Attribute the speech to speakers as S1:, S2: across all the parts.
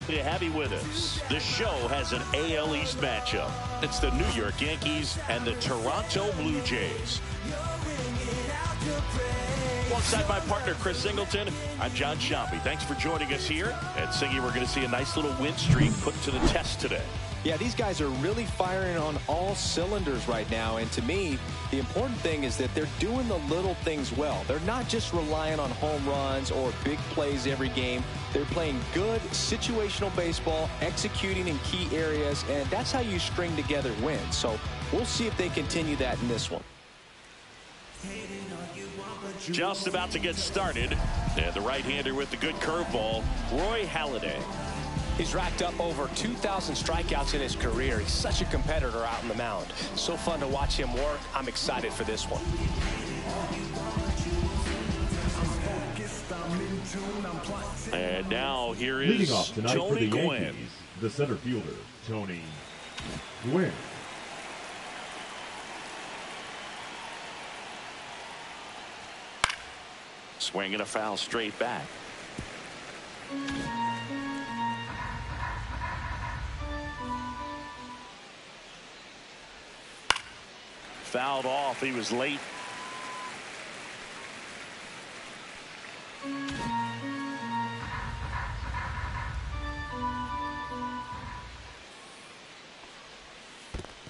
S1: To have you with us. The show has an AL East matchup. It's the New York Yankees and the Toronto Blue Jays. Alongside my partner Chris Singleton, I'm John Shampi. Thanks for joining us here. And Singy, we're going to see a nice little win streak put to the test today.
S2: Yeah, these guys are really firing on all cylinders right now. And to me, the important thing is that they're doing the little things well. They're not just relying on home runs or big plays every game. They're playing good situational baseball, executing in key areas, and that's how you string together wins. So we'll see if they continue that in this one.
S1: Just about to get started. And the right-hander with the good curveball, Roy Halladay.
S3: He's racked up over 2,000 strikeouts in his career. He's such a competitor out on the mound. So fun to watch him work. I'm excited for this one.
S1: And now here
S4: leading
S1: is
S4: off tonight
S1: Tony
S4: for the
S1: Gwynn.
S4: Yankees, the center fielder, Tony Gwynn.
S1: Swinging a foul straight back. Fouled off. He was late.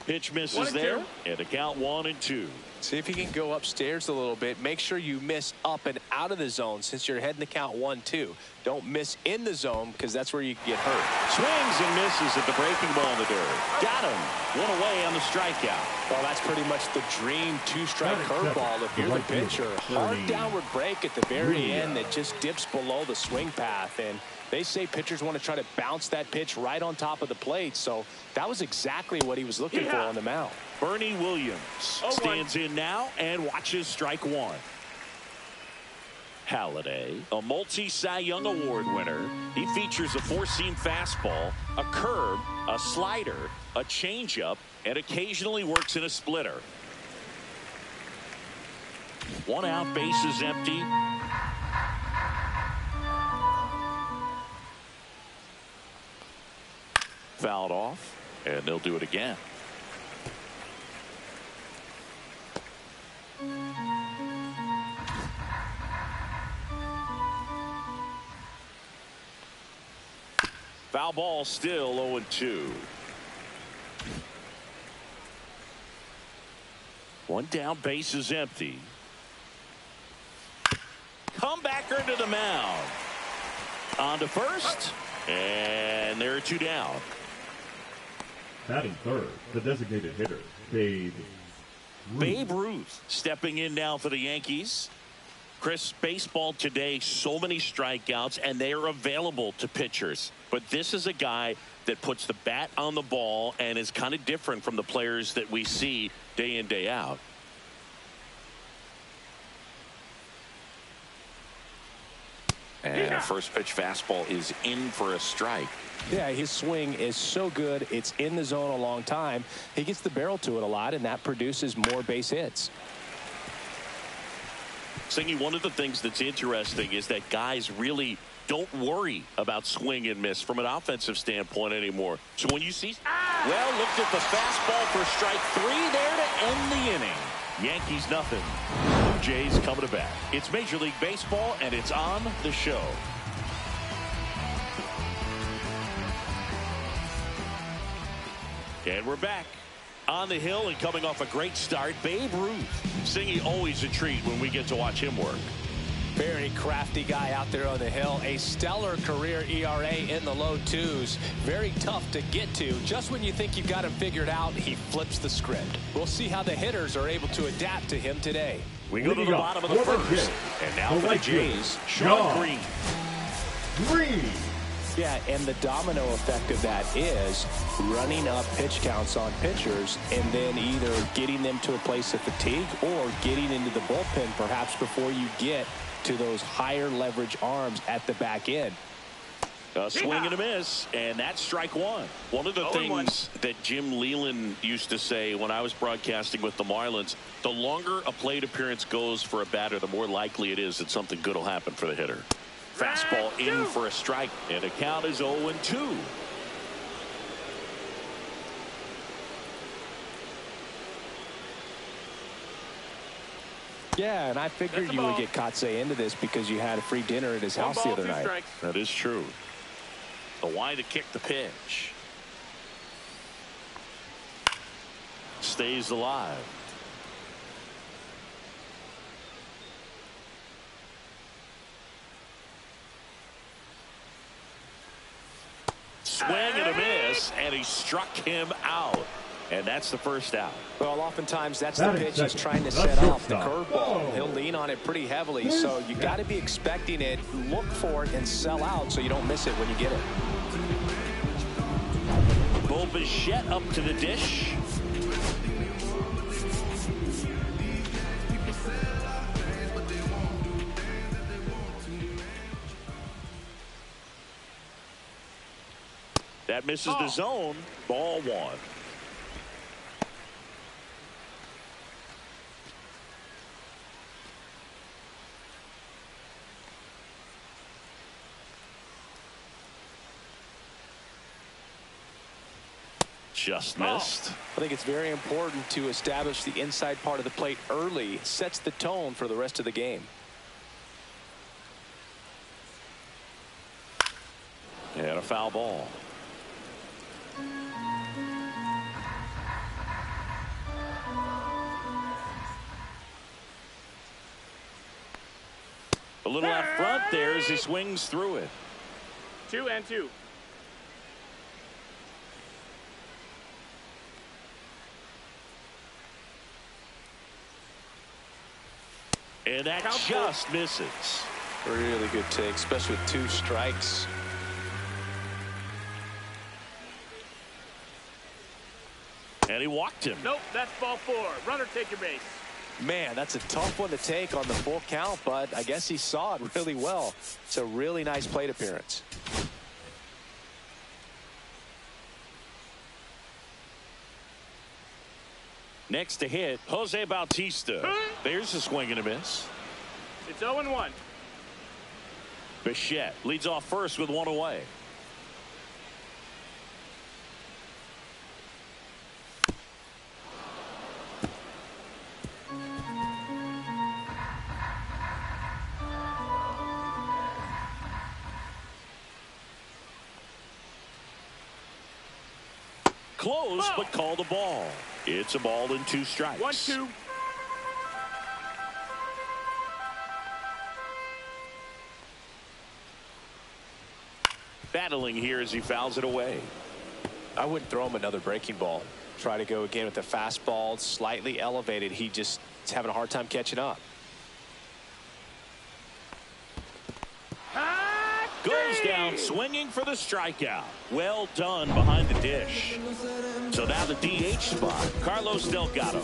S1: Pitch misses there, and a count 1-2.
S3: See if you can go upstairs a little bit. Make sure you miss up and out of the zone since you're heading to count 1-2. Don't miss in the zone because that's where you get hurt.
S1: Swings and misses at the breaking ball in the dirt. Got him. One away on the strikeout.
S3: Well, that's pretty much the dream two-strike curveball if you're the pitcher. Hard downward break at the very end that just dips below the swing path. And they say pitchers want to try to bounce that pitch right on top of the plate. So that was exactly what he was looking for on the mound.
S1: Bernie Williams stands in now and watches strike one. Halladay, a multi-Cy Young Award winner. He features a four-seam fastball, a curve, a slider, a changeup, and occasionally works in a splitter. One out, bases empty. Fouled off, and they'll do it again. Foul ball, still 0-2. One down, bases empty. Comebacker to the mound. On to first, and there are two down.
S4: Batting third, the designated hitter, Babe Ruth.
S1: Babe Ruth stepping in now for the Yankees. Chris, baseball today, so many strikeouts, and they are available to pitchers. But this is a guy that puts the bat on the ball and is kind of different from the players that we see day in, day out. And a first pitch fastball is in for a strike.
S3: Yeah, his swing is so good. It's in the zone a long time. He gets the barrel to it a lot, and that produces more base hits.
S1: Singy, one of the things that's interesting is that guys really don't worry about swing and miss from an offensive standpoint anymore. So when you see, well, looked at the fastball for strike three there to end the inning. Yankees nothing. Blue Jays coming to bat. It's Major League Baseball, and it's on the show. And we're back on the hill and coming off a great start. Babe Ruth. Singy, always a treat when we get to watch him work.
S3: Very crafty guy out there on the hill. A stellar career ERA in the low twos. Very tough to get to. Just when you think you've got him figured out, he flips the script. We'll see how the hitters are able to adapt to him today.
S1: We go to the bottom of the first. And now for the Jays, Sean Green.
S4: Green.
S3: Yeah, and the domino effect of that is running up pitch counts on pitchers and then either getting them to a place of fatigue or getting into the bullpen perhaps before you get to those higher leverage arms at the back end.
S1: A swing and a miss, and that's strike one. One of the things that Jim Leland used to say when I was broadcasting with the Marlins, the longer a plate appearance goes for a batter, the more likely it is that something good will happen for the hitter. Fastball in for a strike, and the count is 0-2.
S3: Yeah, and I figured you would get Kotsay into this because you had a free dinner at his house the other night.
S1: Strikes. That is true. The wide to kick the pitch. Stays alive. Swing and a miss, and he struck him out. And that's the first out.
S3: Well, oftentimes that's the pitch he's trying to set off, the curveball. He'll lean on it pretty heavily, so you got to be expecting it, look for it, and sell out so you don't miss it when you get it.
S1: Bo Bichette up to the dish. That misses the zone. Ball one. Just missed.
S3: I think it's very important to establish the inside part of the plate early. It sets the tone for the rest of the game.
S1: And a foul ball. A little out front there as he swings through it.
S5: 2-2.
S1: And that just misses.
S3: Really good take, especially with 2 strikes.
S1: And he walked him.
S5: Nope, that's ball 4. Runner, take your base.
S3: Man, that's a tough one to take on the full count, but I guess he saw it really well. It's a really nice plate appearance.
S1: Next to hit, Jose Bautista. There's a swing and a miss.
S5: It's 0-1.
S1: Bichette leads off first with 1 away. Close, but call the ball. It's a ball and 2 strikes.
S5: 1-2.
S1: Battling here as he fouls it away.
S3: I wouldn't throw him another breaking ball. Try to go again with the fastball, slightly elevated. He just is having a hard time catching up.
S1: Goes down swinging for the strikeout. Well done behind the dish. So now the DH spot, Carlos Delgado.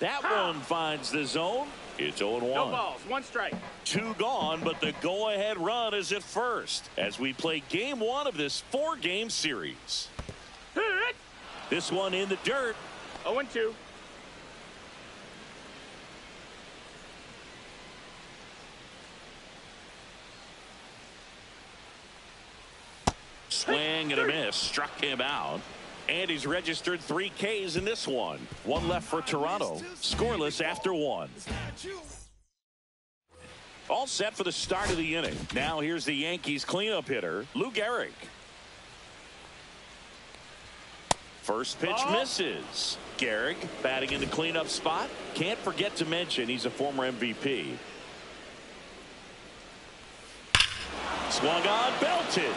S1: That one finds the zone. It's 0-1.
S5: No balls, 1 strike.
S1: 2 gone, but the go-ahead run is at first as we play game 1 of this 4-game series. This one in the dirt.
S5: 0-2.
S1: Swing and a miss. Struck him out. And he's registered 3 Ks in this one. 1 left for Toronto. Scoreless after 1. All set for the start of the inning. Now here's the Yankees cleanup hitter, Lou Gehrig. First pitch misses. Gehrig batting in the cleanup spot. Can't forget to mention he's a former MVP. Swung on, belted.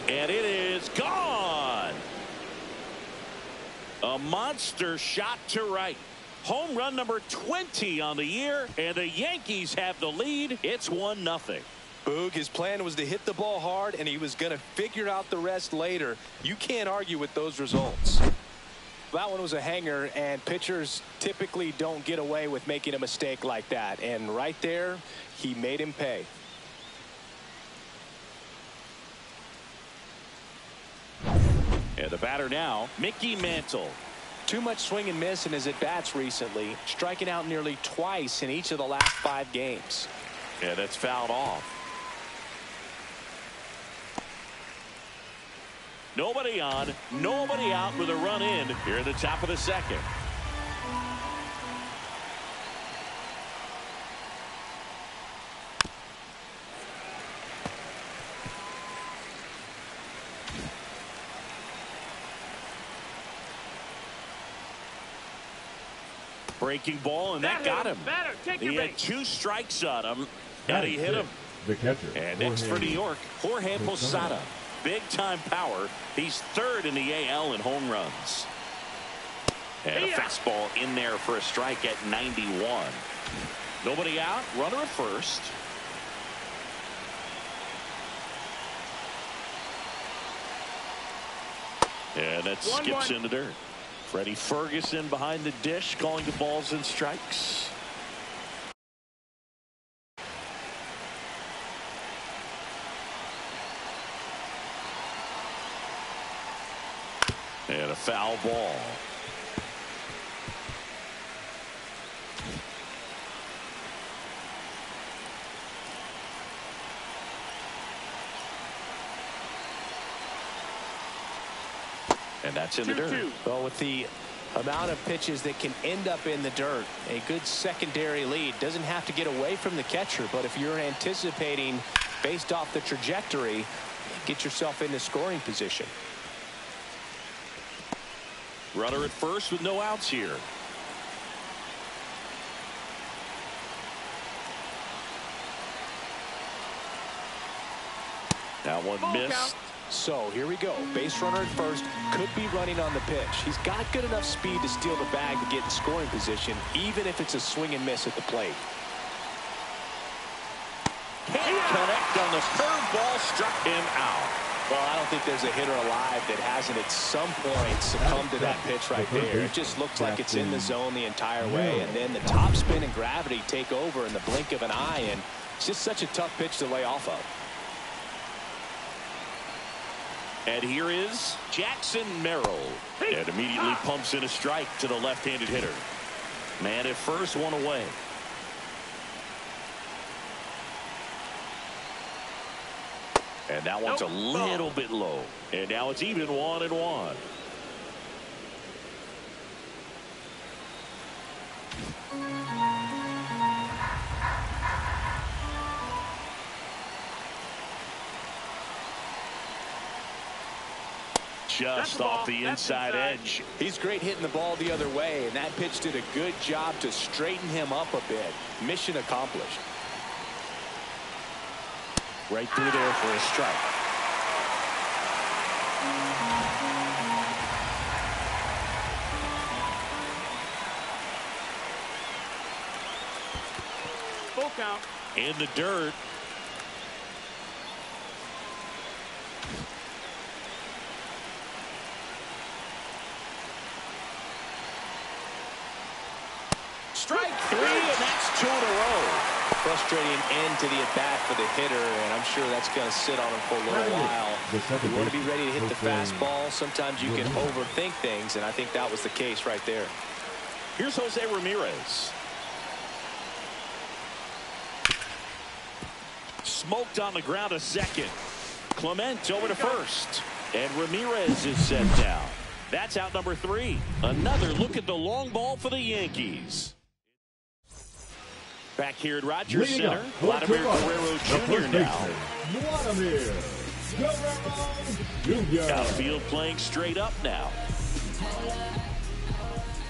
S1: And it is gone. A monster shot to right. Home run number 20 on the year, and the Yankees have the lead. It's 1-0.
S3: Boog, his plan was to hit the ball hard, and he was going to figure out the rest later. You can't argue with those results. That one was a hanger, and pitchers typically don't get away with making a mistake like that. And right there, he made him pay.
S1: And the batter now, Mickey Mantle.
S3: Too much swing and miss in his at-bats recently, striking out nearly twice in each of the last 5 games.
S1: Yeah, that's fouled off. Nobody on, nobody out with a run in here at the top of the second. Breaking ball, and that got him. He had 2 strikes on him, and he hit him.
S4: The catcher.
S1: And next for New York, Jorge Posada. Big-time power. He's 3rd in the AL in home runs. And a fastball in there for a strike at 91. Nobody out, runner at first. And that skips in the dirt. Freddie Ferguson behind the dish, calling the balls and strikes. And a foul ball. And that's in the dirt.
S3: Well, with the amount of pitches that can end up in the dirt, a good secondary lead doesn't have to get away from the catcher, but if you're anticipating based off the trajectory, get yourself into scoring position.
S1: Runner at first with no outs here. That one missed.
S3: So here we go. Base runner at first, could be running on the pitch. He's got good enough speed to steal the bag to get in scoring position, even if it's a swing and miss at the plate.
S1: Can't connect on the curveball, struck him out.
S3: Well, I don't think there's a hitter alive that hasn't at some point succumbed to that pitch right there. It just looks like it's in the zone the entire way, and then the topspin and gravity take over in the blink of an eye, and it's just such a tough pitch to lay off of.
S1: And here is Jackson Merrill. And immediately pumps in a strike to the left-handed hitter. Man at first, one away. And that one's a little bit low. And now it's even 1-1. Just off the inside edge.
S3: He's great hitting the ball the other way, and that pitch did a good job to straighten him up a bit. Mission accomplished.
S1: Right through there for a strike.
S5: Full count.
S1: In the dirt. Strike 3, and that's 2 in a row.
S3: Frustrating end to the at-bat for the hitter, and I'm sure that's going to sit on him for a little while. You want to be ready to hit the fastball. Sometimes you can overthink things, and I think that was the case right there.
S1: Here's Jose Ramirez. Smoked on the ground a second. Clement over to first. And Ramirez is set down. That's out number 3. Another look at the long ball for the Yankees. Back here at Rogers Center, Vladimir Guerrero Jr. now. Outfield playing straight up now.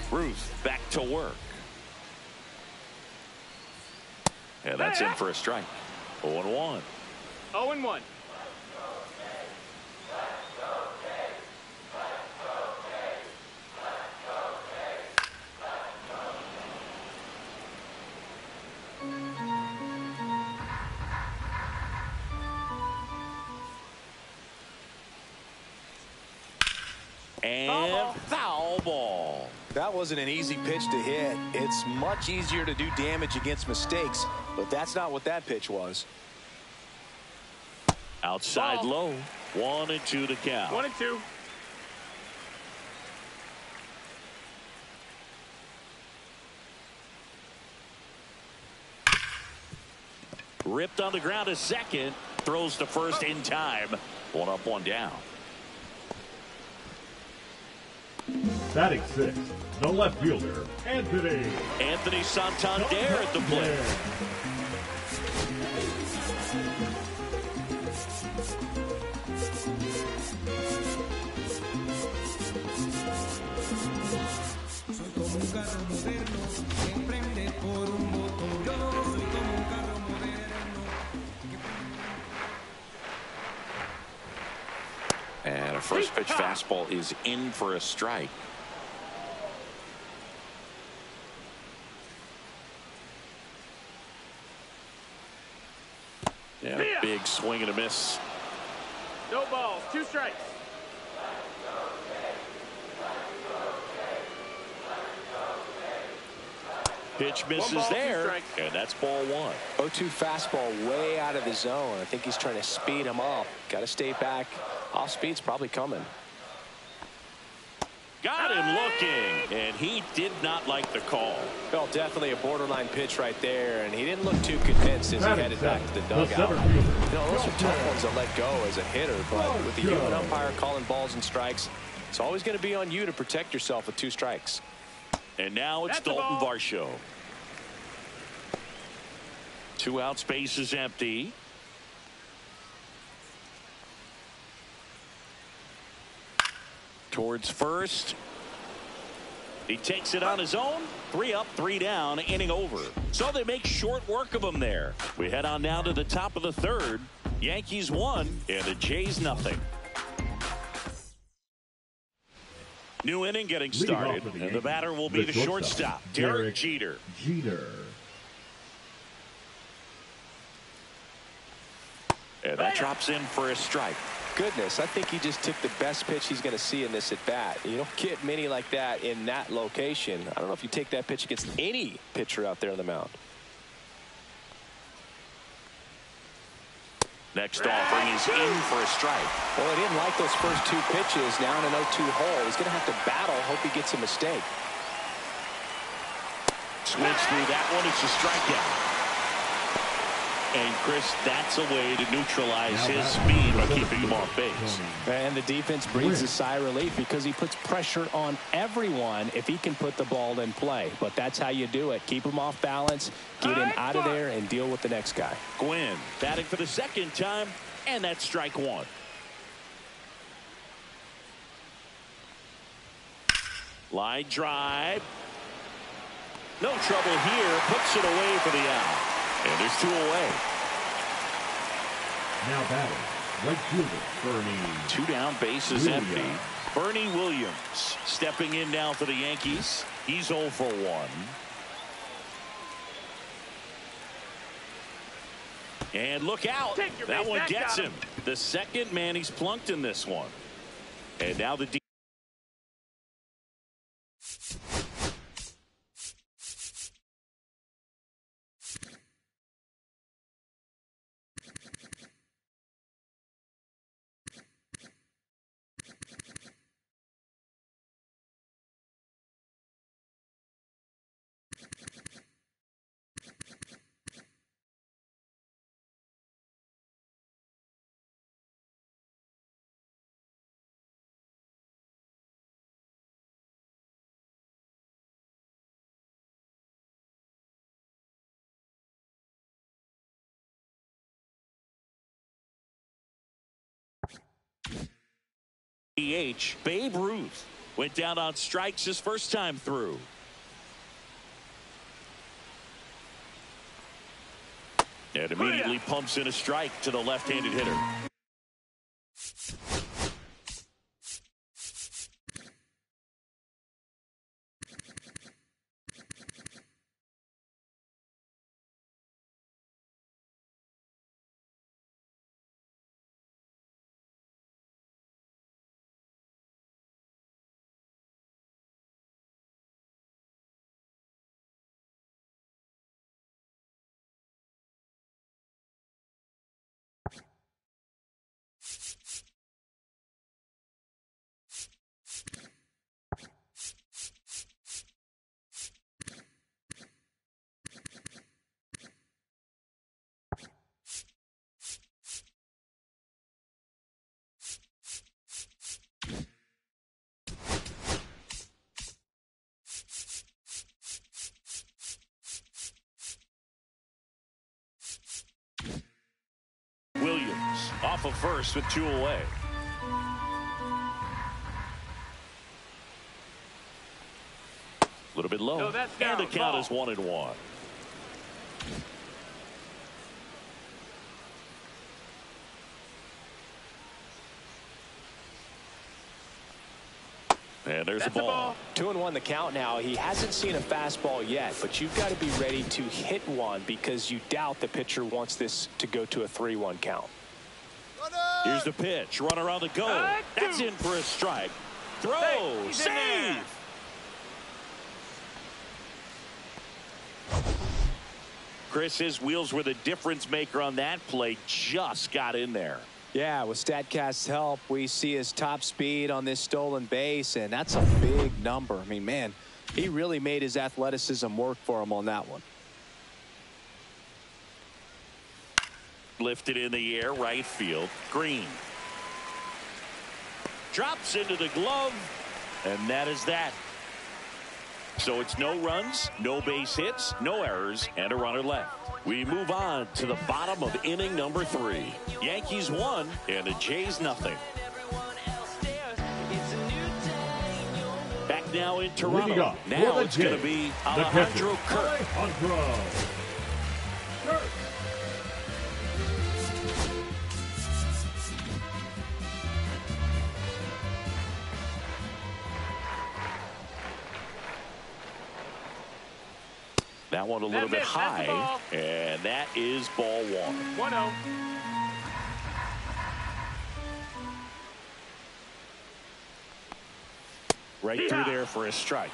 S1: Ruth back to work. And that's in for a strike. 0-1.
S5: 0-1.
S1: And foul ball.
S3: That wasn't an easy pitch to hit. It's much easier to do damage against mistakes, but that's not what that pitch was.
S1: Outside low. 1-2 to count.
S5: 1-2.
S1: Ripped on the ground to second. Throws to first in time. One up, one down.
S4: Batting sixth, the left fielder,
S1: Anthony Santander at the plate. And a first pitch fastball is in for a strike. Yeah, big swing and a miss.
S5: No balls, 2 strikes.
S1: Pitch misses there, and that's ball 1.
S3: 0-2 fastball way out of the zone. I think he's trying to speed him up. Got to stay back. Off speed's probably coming.
S1: Got him looking, and he did not like the call.
S3: Well, definitely a borderline pitch right there, and he didn't look too convinced as he headed back to the dugout. Those are tough ones to let go as a hitter, but with the human umpire calling balls and strikes, it's always going to be on you to protect yourself with 2 strikes.
S1: And now it's Dalton Varsho. 2 out, space is empty. Towards first. He takes it on his own. 3 up, 3 down, inning over. So they make short work of him there. We head on now to the top of the 3rd. Yankees 1 and the Jays nothing. New inning getting started, and the batter will be the shortstop, Derek Jeter. And that drops in for a strike.
S3: Goodness, I think he just took the best pitch he's going to see in this at bat. You don't get many like that in that location. I don't know if you take that pitch against any pitcher out there on the mound.
S1: Next offering is in for a strike.
S3: Well, he didn't like those first 2 pitches. Now in an 0-2 hole, he's going to have to battle. Hope he gets a mistake.
S1: Switch through that one. It's a strikeout. And Chris, that's a way to neutralize his speed by keeping him off base.
S3: And the defense breathes a sigh of relief because he puts pressure on everyone if he can put the ball in play. But that's how you do it. Keep him off balance, get him out of there, and deal with the next guy.
S1: Gwynn batting for the 2nd time, and that's strike 1. Line drive. No trouble here. Puts it away for the out. And there's 2 away.
S4: Now batting, right fielder, Bernie.
S1: 2 down, bases empty. Bernie Williams stepping in now for the Yankees. He's 0 for 1. And look out. That one gets him. The 2nd man he's plunked in this one. And now the DH, Babe Ruth went down on strikes his first time through. And immediately pumps in a strike to the left-handed hitter. off of first with 2 away. A little bit low.
S5: No, that's
S1: and
S5: down.
S1: the count
S5: Ball.
S1: is 1-1. And there's a ball.
S3: 2-1 the count now. He hasn't seen a fastball yet, but you've got to be ready to hit one because you doubt the pitcher wants this to go to a 3-1 count.
S1: Here's the pitch. Runner on the go. That's in for a strike. Throw. Save. Chris, his wheels were the difference maker on that play. Just got in there.
S2: Yeah, with StatCast's help, we see his top speed on this stolen base, and that's a big number. I mean, man, he really made his athleticism work for him on that one.
S1: Lifted in the air, right field. Green. Drops into the glove, and that is that. So it's no runs, no base hits, no errors, and a runner left. We move on to the bottom of inning number 3. Yankees 1 and the Jays nothing. Back now in Toronto. Now it's going to be Alejandro Kirk. That one a little bit high, and that is ball 1.
S5: 1-0.
S1: Right through there for a strike.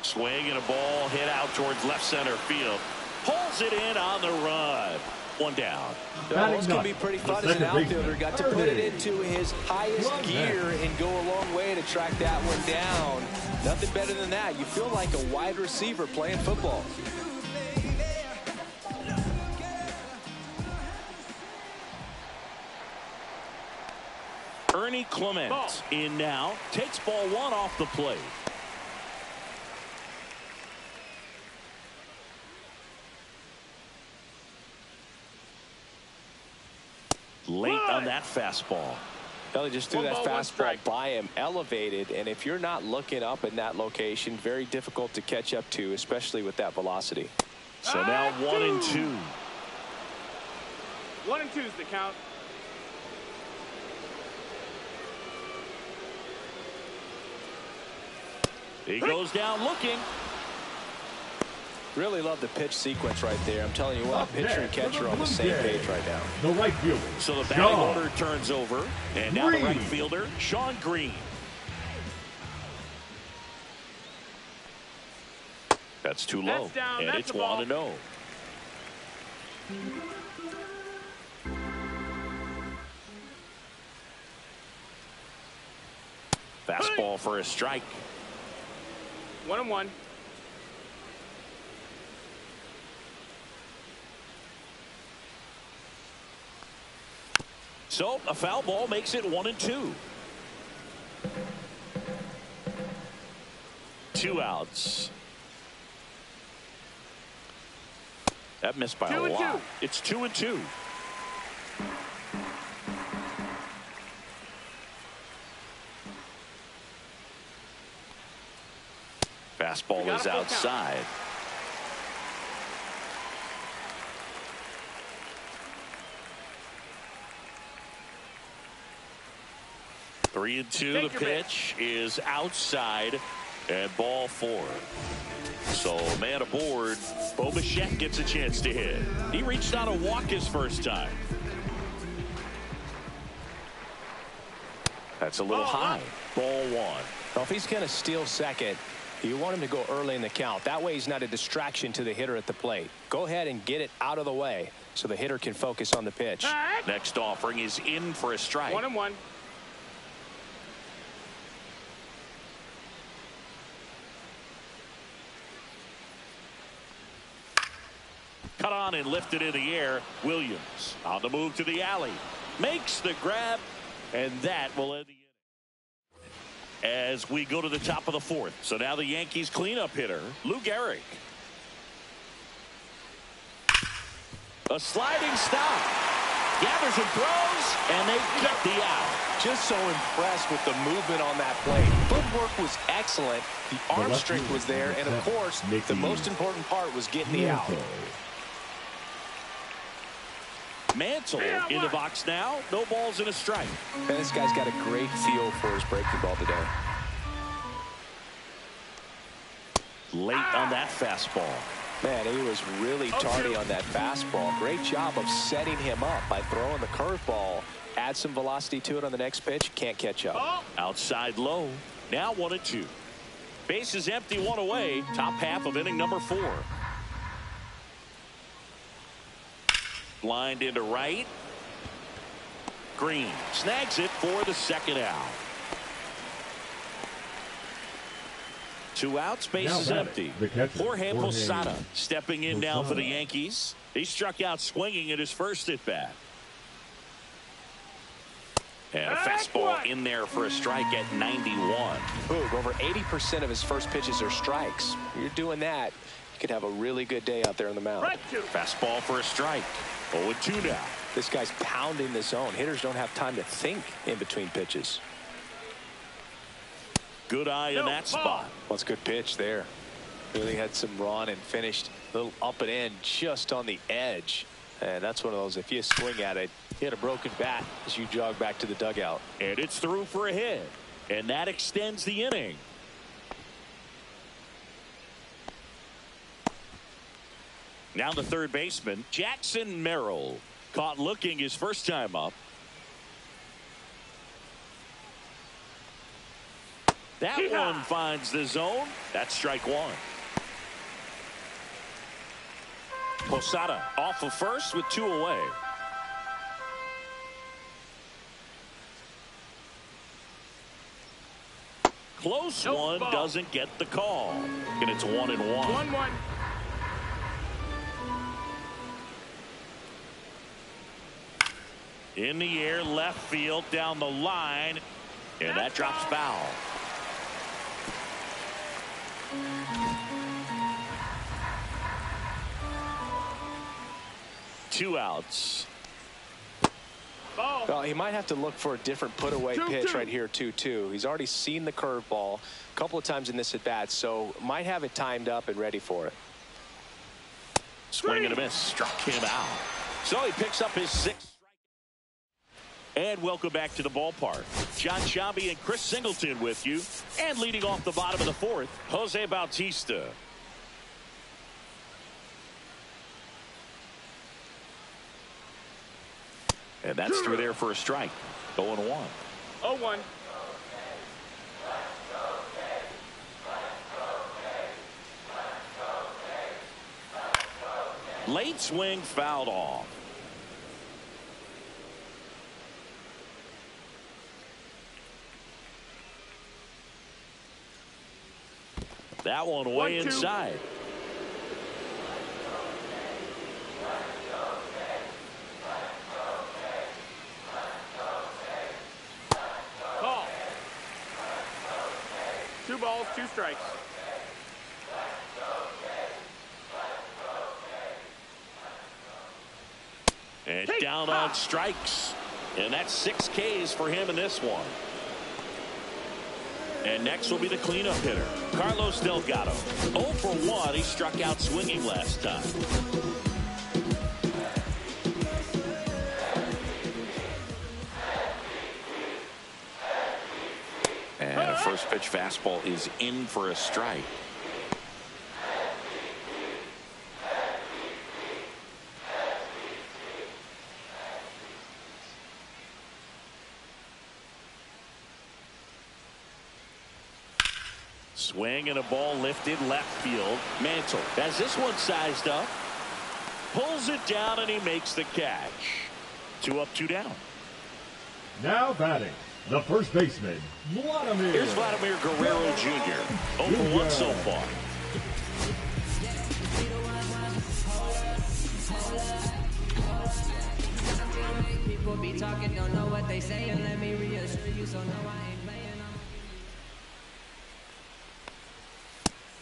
S1: Swing and a ball hit out towards left center field. Pulls it in on the run. 1 down.
S2: It's going to be pretty fun as an outfielder. Got to put it into his highest gear and go a long way to track that one down. Nothing better than that. You feel like a wide receiver playing football.
S1: Ernie Clement in now. Takes ball 1 off the plate. Late on that fastball.
S3: Belly just threw that fastball by him, elevated, and if you're not looking up in that location, very difficult to catch up to, especially with that velocity.
S1: So now 1-2.
S5: 1-2 is the count.
S2: He goes down looking. Really love the pitch sequence right there. I'm telling you what, pitcher and catcher on the same page right now.
S4: The right fielder.
S1: So the batting order turns over, and now the right fielder, Sean Green. That's too low, and it's 1-0. Fastball for a strike.
S5: 1-1.
S1: So a foul ball makes it 1-2. 2 outs. That missed by a lot. It's 2-2. Fastball is outside. Three and 2. The pitch is outside, and ball 4. So man aboard. Bo Bichette gets a chance to hit. He reached out a walk his first time. That's a little high. Ball 1.
S3: Well, if he's going to steal second, you want him to go early in the count. That way he's not a distraction to the hitter at the plate. Go ahead and get it out of the way so the hitter can focus on the pitch.
S1: Next offering is in for a strike.
S5: 1-1.
S1: Cut on and lifted in the air. Williams on the move to the alley. Makes the grab, and that will end the inning. as we go to the top of the fourth. So now the Yankees cleanup hitter, Lou Gehrig. A sliding stop. Gathers and throws, and they get the out.
S3: Just so impressed with the movement on that play. Footwork was excellent. The arm strength was there. And, of course, the most important part was getting the out.
S1: Mantle in the box now. No balls and a strike.
S3: And this guy's got a great feel for his breaking ball today.
S1: Late on that fastball.
S3: Man, he was really tardy on that fastball. Great job of setting him up by throwing the curveball. Add some velocity to it on the next pitch. Can't catch up.
S1: Outside low. Now 1-2. Bases empty, one away. Top half of inning number 4. Blind into right. Green snags it for the second out. 2 outs, bases empty. Jorge Posada stepping in now for the Yankees. He struck out swinging at his first at bat. And a fastball in there for a strike at 91.
S3: Boog, over 80% of his first pitches are strikes. You're doing that, you could have a really good day out there on the mound.
S1: Fastball for a strike. 0-2 now.
S3: This guy's pounding the zone. Hitters don't have time to think in between pitches.
S1: Good eye in that spot.
S3: Well, it's a good pitch there. Really had some run and finished a little up and in just on the edge. And that's one of those, if you swing at it, hit a broken bat as you jog back to the dugout.
S1: And it's through for a hit. And that extends the inning. Now the third baseman, Jackson Merrill. Caught looking his first time up. That one finds the zone. That's strike 1. Posada off of first with 2 away. Close one, doesn't get the call. And it's 1-1.
S5: 1-1.
S1: In the air, left field, down the line. And that drops foul. Two outs.
S3: Well, he might have to look for a different put away pitch right here. 2-2. He's already seen the curveball a couple of times in this at bat, so might have it timed up and ready for it.
S1: Swing and a miss, struck him out. So he picks up his 6th. And welcome back to the ballpark. John Sciambi and Chris Singleton with you. And leading off the bottom of the 4th, Jose Bautista. And that's through there for a strike. 0-1.
S5: 0-1.
S1: Late swing fouled off. That one way inside.
S5: Call. 2 balls, 2 strikes.
S1: And down on strikes. And that's 6 Ks for him in this one. And next will be the cleanup hitter, Carlos Delgado. 0 for 1. He struck out swinging last time. And a first pitch fastball is in for a strike. Swing and a ball lifted left field. Mantle has this one sized up. Pulls it down and he makes the catch. 2 up, 2 down.
S4: Now batting, the first baseman, Vladimir.
S1: Here's Vladimir Guerrero Jr. 0 for 1 so far.
S6: People be talking, don't know what they say, and let me reassure you, so no, I ain't playing.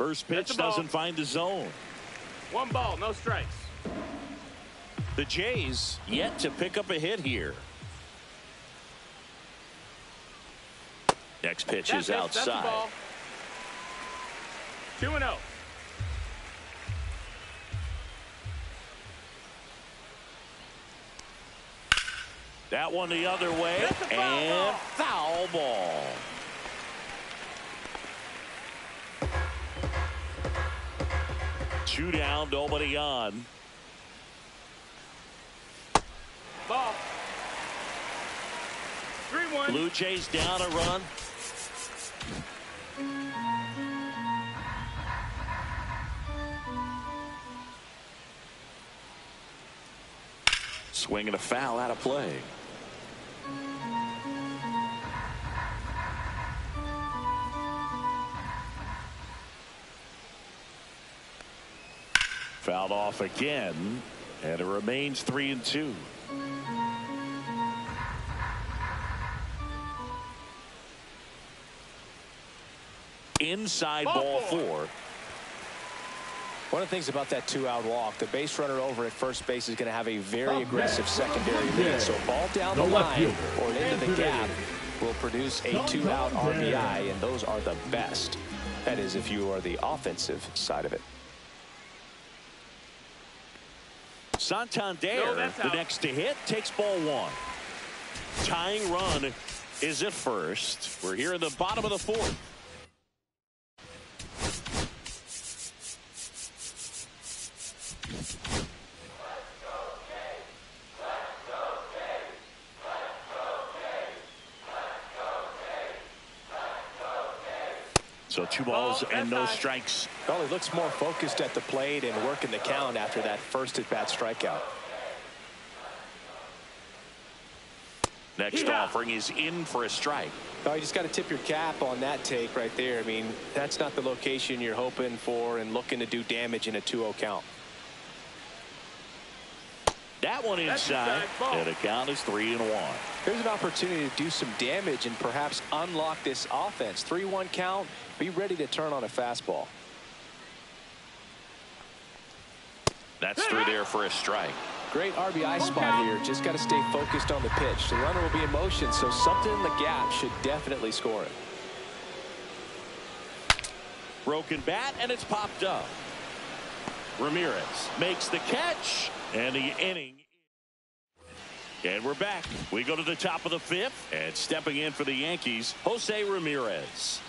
S1: First pitch doesn't find the zone.
S5: 1 ball, no strikes.
S1: The Jays yet to pick up a hit here. Next pitch is outside.
S5: 2-0.
S1: That one the other way, and foul ball. Two down, nobody on.
S5: Ball. 3-1.
S1: Blue Jays down a run. Swinging a foul out of play. Fouled off again, and it remains 3-2. Inside ball 4.
S3: One of the things about that 2-out walk, the base runner over at first base is going to have a very aggressive secondary lead. So ball down the line or into the gap will produce a 2-out RBI, and those are the best. That is, if you are the offensive side of it.
S1: Santander, the next to hit, takes ball 1. Tying run is at first. We're here in the bottom of the 4th. So 2 balls and no strikes.
S3: Well, he looks more focused at the plate and working the count after that first at-bat strikeout.
S1: Next offering is in for a strike.
S3: Oh, you just got to tip your cap on that take right there. I mean, that's not the location you're hoping for and looking to do damage in a 2-0 count.
S1: That one inside, and the count is 3-1.
S3: Here's an opportunity to do some damage and perhaps unlock this offense. 3-1 count. Be ready to turn on a fastball.
S1: That's through there for a strike.
S3: Great RBI spot here. Just got to stay focused on the pitch. The runner will be in motion, so something in the gap should definitely score it.
S1: Broken bat, and it's popped up. Ramirez makes the catch, and the inning. And we're back. We go to the top of the 5th, and stepping in for the Yankees, Jose Ramirez.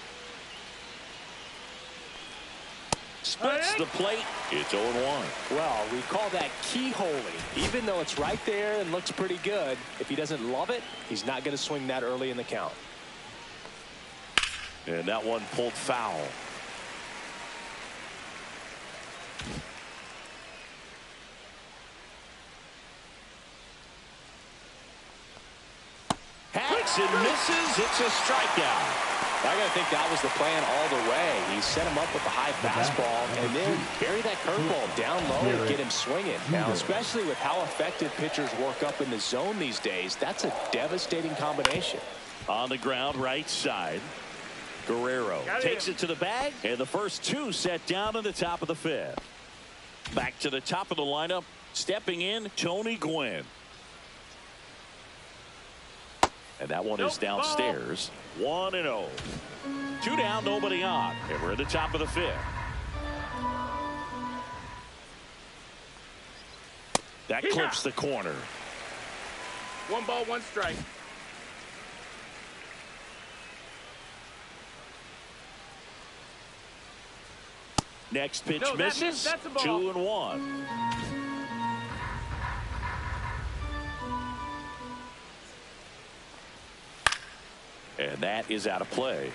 S1: Splits the plate. It's 0-1.
S3: Well, we call that keyholing. Even though it's right there and looks pretty good, if he doesn't love it, he's not going to swing that early in the count.
S1: And that one pulled foul. Hacks and misses. It's a strikeout.
S3: I got to think that was the plan all the way. He set him up with a high fastball and then bury that curveball down low and get him swinging. Now, especially with how effective pitchers work up in the zone these days, that's a devastating combination.
S1: On the ground, right side. Guerrero takes it to the bag, and the first 2 set down in the top of the 5th. Back to the top of the lineup, stepping in, Tony Gwynn. And that one is downstairs. 1-0. 2 down, nobody on. And we're at the top of the 5th. That clips the corner.
S5: 1 ball, 1 strike.
S1: Next pitch misses.
S5: That's a ball.
S1: 2-1. And that is out of play.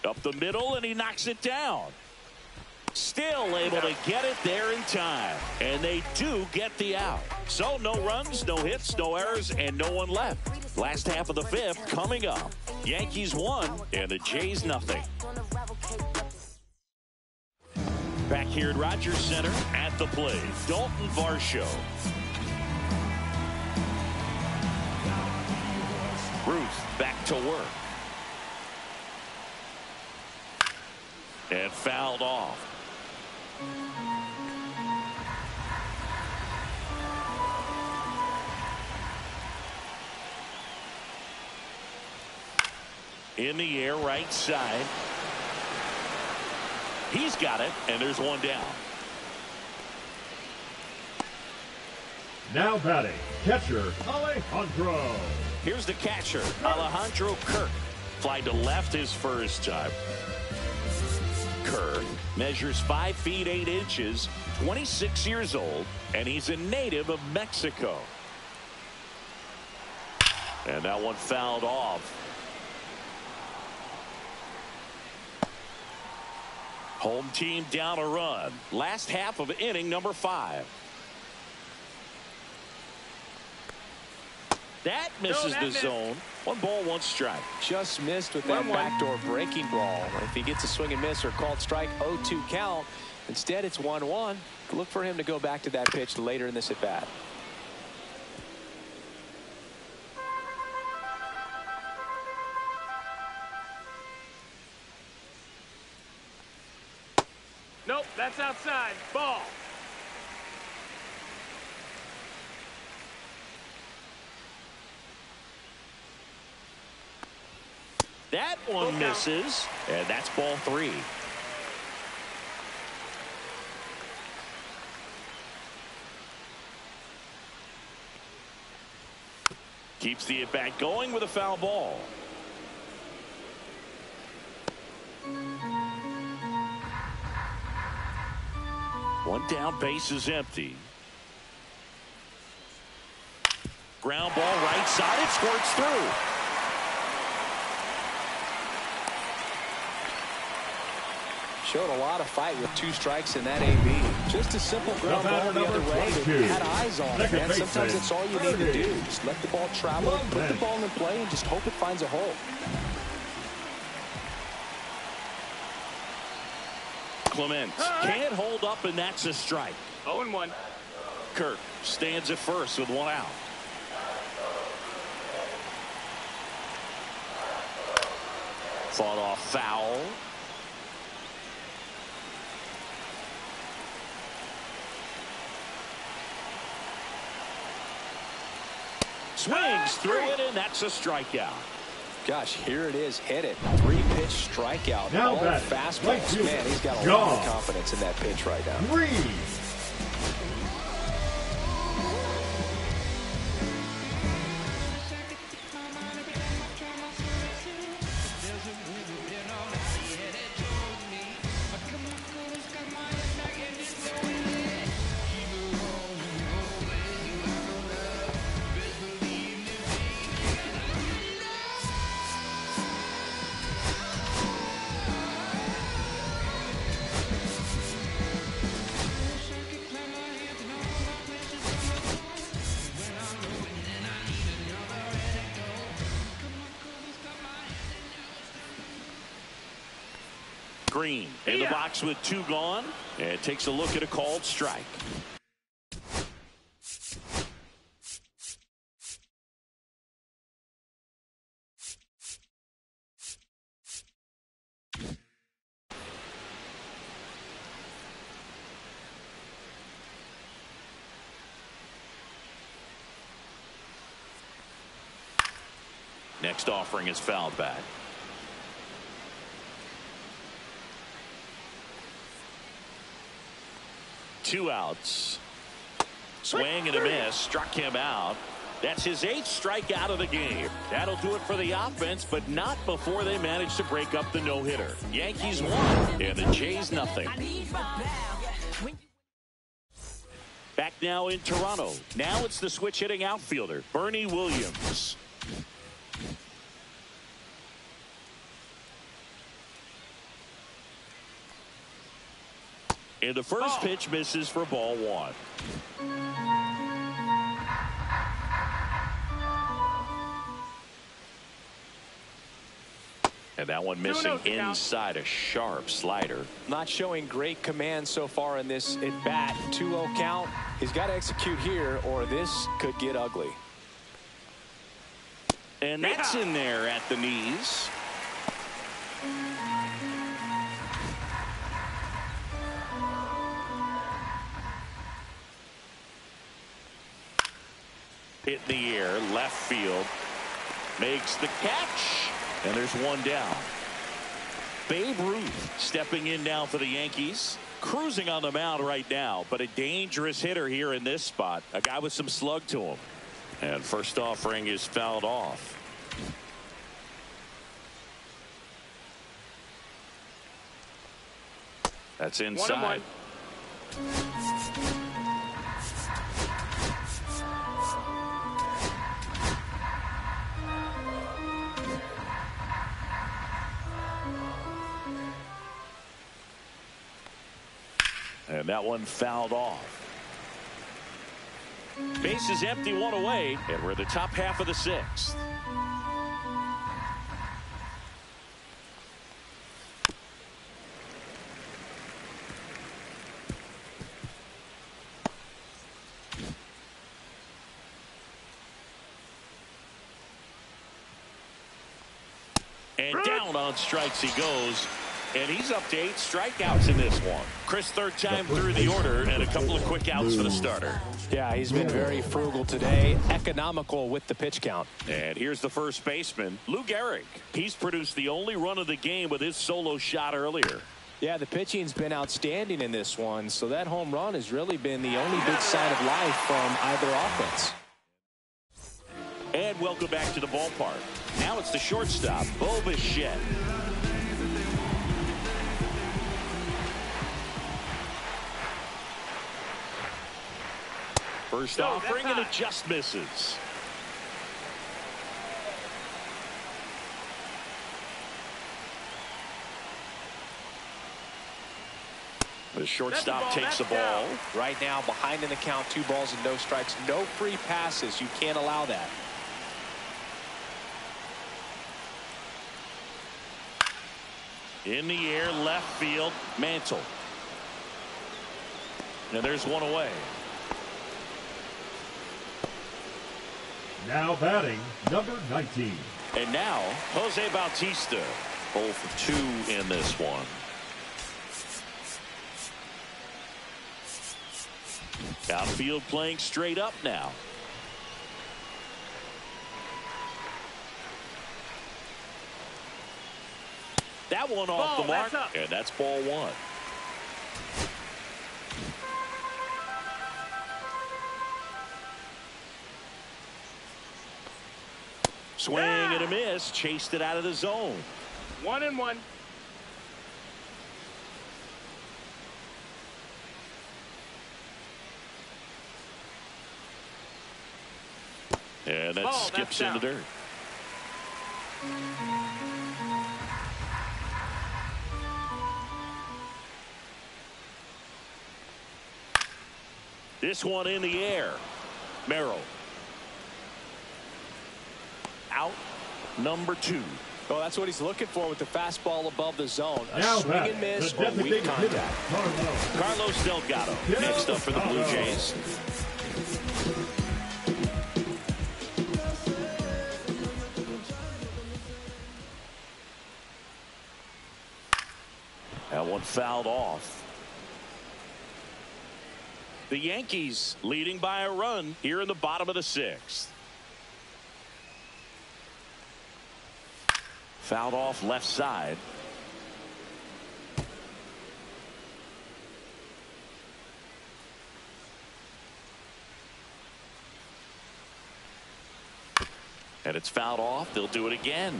S1: Up the middle, and he knocks it down. Still able to get it there in time. And they do get the out. So no runs, no hits, no errors, and no one left. Last half of the 5th coming up. Yankees 1 and the Jays nothing. Back here at Rogers Center at the plate, Dalton Varsho. Ruth back to work. And fouled off. In the air, right side. He's got it, and there's one down.
S4: Now batting, catcher Alejandro.
S1: Here's the catcher, Alejandro Kirk. Fly to left his first time. Kirk measures 5 feet 8 inches, 26 years old, and he's a native of Mexico. And that one fouled off. Home team down a run. Last half of inning number 5. That misses the zone. 1 ball, 1 strike.
S2: Just missed with that backdoor breaking ball. If he gets a swing and miss or called strike, 0-2 count. Instead, it's 1-1. Look for him to go back to that pitch later in this at bat.
S5: Nope, that's outside. Ball.
S1: That one misses, and that's ball 3. Keeps the at-bat going with a foul ball. One down, base is empty. Ground ball right side, it squirts through.
S2: Showed a lot of fight with 2 strikes in that AB. Just a simple ground ball the other way. Had eyes on it, man. Sometimes that's all you need to do. Just let the ball travel, put the ball in play, and just hope it finds a hole.
S1: Clement can't hold up, and that's a strike.
S5: 0-1.
S1: Kirk stands at first with 1 out. Fought off foul. Swings through it, and that's a strikeout.
S2: Gosh, here it is, hit it. 3-pitch strikeout.
S4: Now
S2: all
S4: that
S2: fastballs. Man, he's got a lot of confidence in that pitch right now.
S4: 3.
S1: Green in the box with 2 gone, and takes a look at a called strike. Next offering is fouled back. Two outs. Swing and a miss. Struck him out. That's his 8th strikeout of the game. That'll do it for the offense, but not before they manage to break up the no-hitter. Yankees 1 and the Jays nothing. Back now in Toronto. Now it's the switch-hitting outfielder, Bernie Williams. And the first pitch misses for ball 1. And that one missing inside, a sharp slider.
S2: Not showing great command so far in this at bat. 2-0 count. He's got to execute here, or this could get ugly.
S1: And that's in there at the knees. Hit in the air, left field. Makes the catch. And there's one down. Babe Ruth stepping in now for the Yankees. Cruising on the mound right now, but a dangerous hitter here in this spot. A guy with some slug to him. And first offering is fouled off. That's inside.
S5: 1-1.
S1: And that one fouled off. Base is empty, one away, and we're in the top half of the sixth. And down on strikes he goes. And he's up to 8 strikeouts in this one. Chris, third time through the order, and a couple of quick outs for the starter.
S3: Yeah, he's been very frugal today, economical with the pitch count.
S1: And here's the first baseman, Lou Gehrig. He's produced the only run of the game with his solo shot earlier.
S3: Yeah, the pitching's been outstanding in this one, so that home run has really been the only big sign of life from either offense.
S1: And welcome back to the ballpark. Now it's the shortstop, Bo Bichette. First offering, and it just misses. The shortstop takes the ball.
S3: Right now, behind in the count, 2 balls and no strikes. No free passes. You can't allow that.
S1: In the air, left field, Mantle. And there's one away.
S4: Now batting, number 19.
S1: And now, Jose Bautista, 0 for 2 in this one. Outfield playing straight up now. That one off the mark, and that's ball 1. Swing and a miss, chased it out of the zone.
S5: 1-1.
S1: And that skips in the dirt. This one in the air. Merrill. Out, number 2.
S3: Oh, that's what he's looking for with the fastball above the zone. A
S4: Now
S3: swing and miss or weak contact.
S1: Carlos Delgado next up for the Blue Jays. That one fouled off. The Yankees leading by a run here in the bottom of the 6th. Fouled off left side. And it's fouled off. They'll do it again.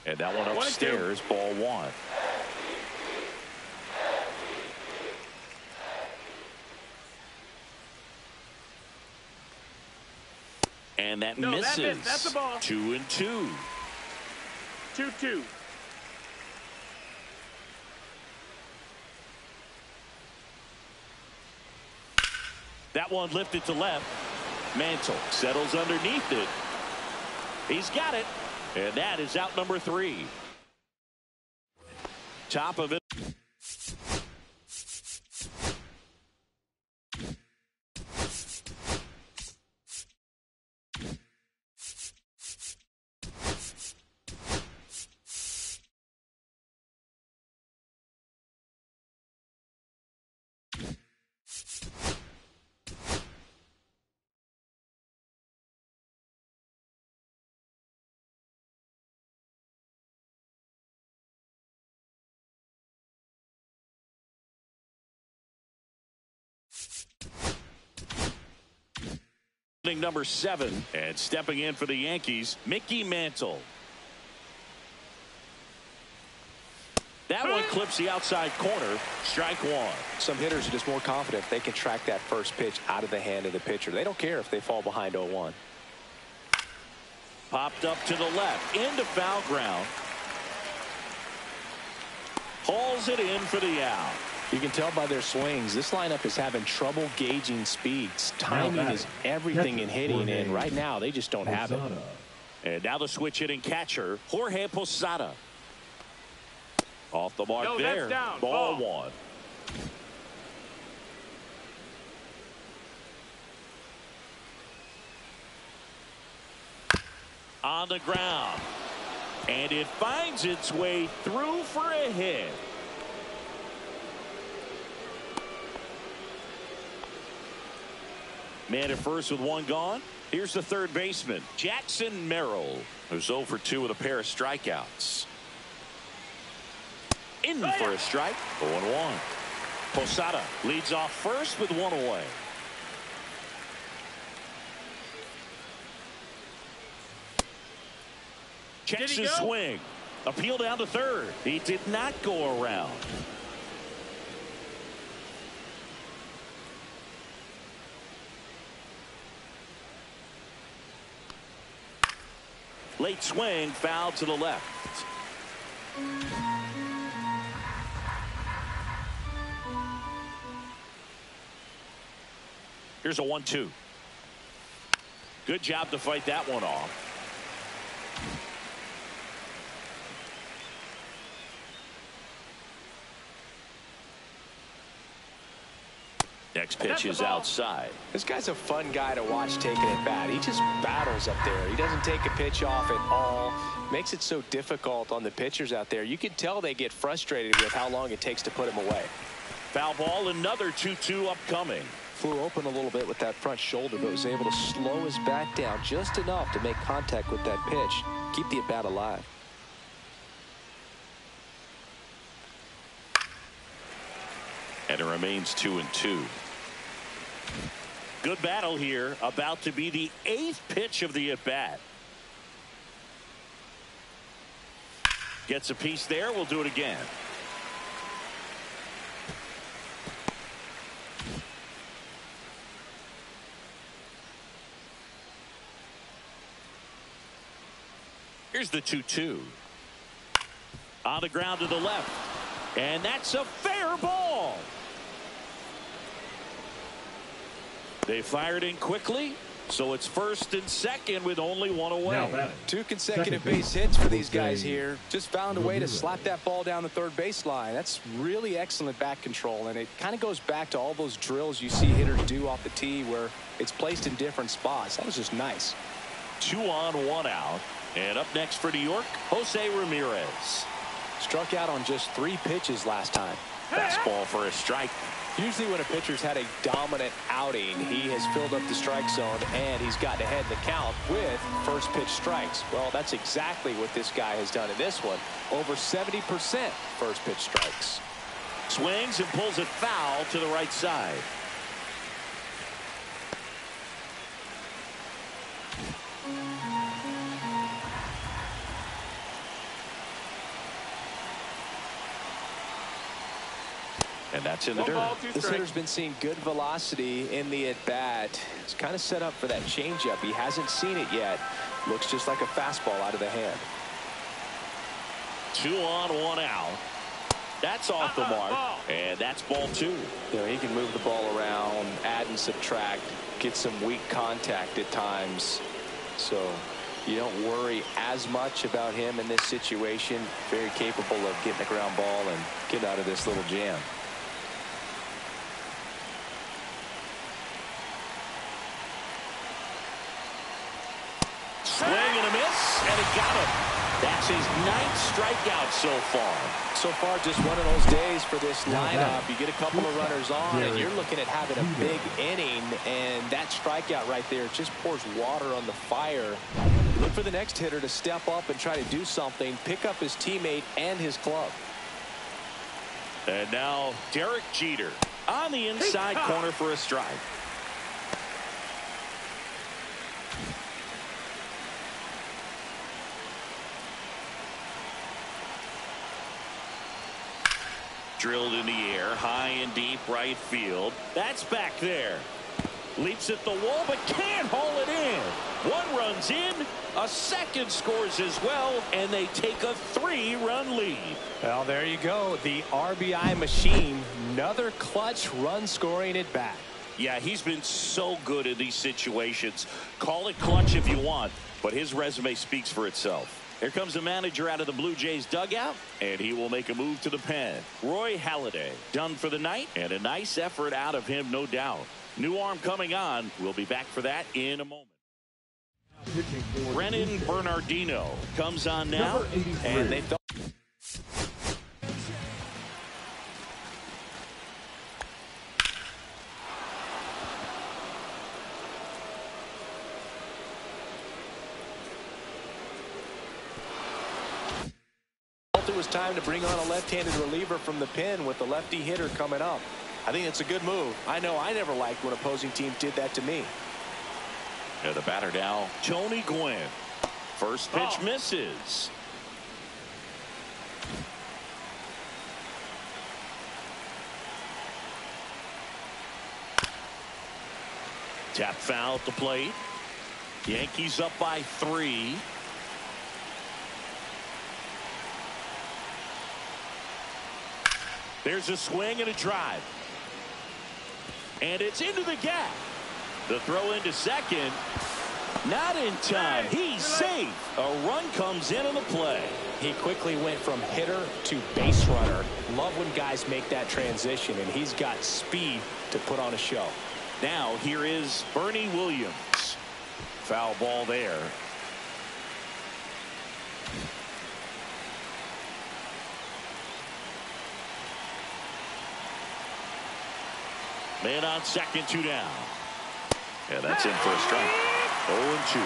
S1: And that one upstairs, ball 1. And that misses.
S5: That's a ball.
S1: 2-2.
S5: 2-2.
S1: That one lifted to left. Mantle settles underneath it. He's got it. And that is out number 3. top of it. Number 7, and stepping in for the Yankees, Mickey Mantle. That one clips the outside corner. Strike one.
S3: Some hitters are just more confident if they can track that first pitch out of the hand of the pitcher. They don't care if they fall behind 0-1.
S1: Popped up to the left into foul ground. Hauls it in for the out.
S3: You can tell by their swings, this lineup is having trouble gauging speeds. Timing is everything in hitting, and right now they just don't have it.
S1: And now the switch hitting catcher, Jorge Posada. Off the mark there. Ball one. On the ground. And it finds its way through for a hit. Man at first with one gone. Here's the third baseman, Jackson Merrill, who's 0 for 2 with a pair of strikeouts. In for a strike, 0-1. Posada leads off first with one away. Checks his swing. Appeal down to third. He did not go around. Late swing, foul to the left. Here's a 1-2. Good job to fight that one off. Next pitch is outside.
S3: This guy's a fun guy to watch taking at bat. He just battles up there. He doesn't take a pitch off at all. Makes it so difficult on the pitchers out there. You can tell they get frustrated with how long it takes to put him away.
S1: Foul ball, another 2-2 upcoming.
S2: Flew open a little bit with that front shoulder, but was able to slow his bat down just enough to make contact with that pitch. Keep the at bat alive.
S1: And it remains 2-2. Good battle here. About to be the 8th pitch of the at-bat. Gets a piece there. We'll do it again. Here's the 2-2. On the ground to the left. And that's a fair ball. They fired in quickly, so it's first and second with only one away.
S2: 2 consecutive base hits for these guys here. Just found a way to slap that ball down the third baseline. That's really excellent bat control, and it kind of goes back to all those drills you see hitters do off the tee where it's placed in different spots. That was just nice.
S1: 2 on, 1 out. And up next for New York, Jose Ramirez.
S3: Struck out on just 3 pitches last time.
S1: Fastball for a strike.
S3: Usually when a pitcher's had a dominant outing, he has filled up the strike zone and he's gotten ahead in the count with first pitch strikes. Well, that's exactly what this guy has done in this one. Over 70% first pitch strikes.
S1: Swings and pulls it foul to the right side. And that's in the dirt.
S2: This hitter's been seeing good velocity in the at-bat. It's kind of set up for that changeup. He hasn't seen it yet. Looks just like a fastball out of the hand.
S1: 2 on, 1 out. That's off the mark. And that's ball 2.
S3: You know, he can move the ball around, add and subtract, get some weak contact at times. So
S2: You don't worry as much about him in this situation. Very capable of getting the ground ball and get out of this little jam.
S1: Swing and a miss, and it got him. That's his 9th strikeout so far.
S2: So far, just one of those days for this lineup. You get a couple of runners on, and you're looking at having a big inning, and that strikeout right there just pours water on the fire. Look for the next hitter to step up and try to do something, pick up his teammate and his glove.
S1: And now Derek Jeter on the inside corner for a strike. Drilled in the air, high and deep right field. That's back there. Leaps at the wall, but can't haul it in. One runs in, a second scores as well, and they take a 3-run lead.
S3: Well, there you go. The RBI machine. Another clutch run scoring at bat.
S1: Yeah, he's been so good in these situations. Call it clutch if you want, but his resume speaks for itself. Here comes the manager out of the Blue Jays dugout, and he will make a move to the pen. Roy Halladay done for the night, and a nice effort out of him, no doubt. New arm coming on. We'll be back for that in a moment. Brennan Bernardino comes on now, and they thought.
S2: It was time to bring on a left-handed reliever from the pen with the lefty hitter coming up. I think it's a good move. I know I never liked when opposing teams did that to me.
S1: And the batter now, Tony Gwynn. First pitch misses. Tap foul at the plate. Yankees up by 3. There's a swing and a drive. And it's into the gap. The throw into second. Not in time. He's safe. A run comes in on the play.
S3: He quickly went from hitter to base runner. Love when guys make that transition, and he's got speed to put on a show.
S1: Now here is Bernie Williams. Foul ball there. Man on second, 2 down. And that's in for a strike. 0-2.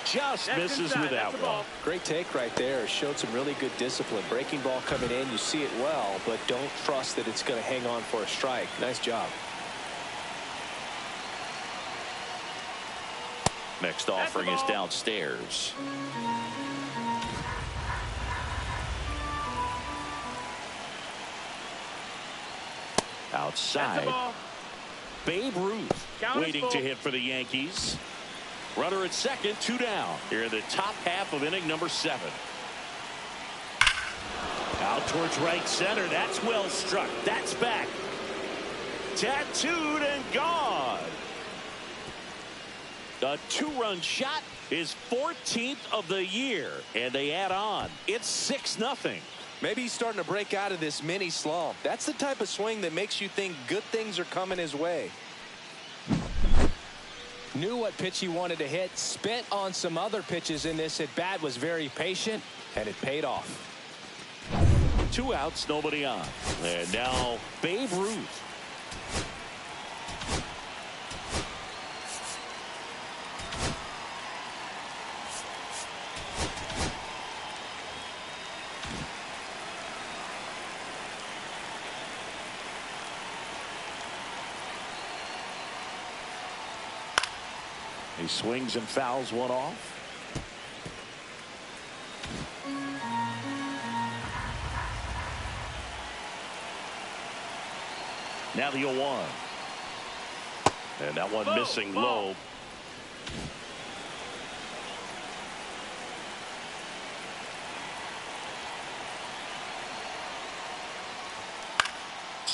S1: Just misses with that one.
S2: Great take right there. Showed some really good discipline. Breaking ball coming in, you see it well, but don't trust that it's going to hang on for a strike. Nice job.
S1: Next offering is downstairs. Outside. Babe Ruth waiting to hit for the Yankees. Runner at second, 2 down. Here in the top half of inning number 7. Out towards right center. That's well struck. That's back. Tattooed and gone. A 2-run shot, his 14th of the year, and they add on. It's 6-0.
S2: Maybe he's starting to break out of this mini slump. That's the type of swing that makes you think good things are coming his way.
S3: Knew what pitch he wanted to hit. Spit on some other pitches in this at bat. Was very patient, and it paid off.
S1: 2 outs, nobody on. And now Babe Ruth. He swings and fouls one off. Now the 0-1. And that one missing low.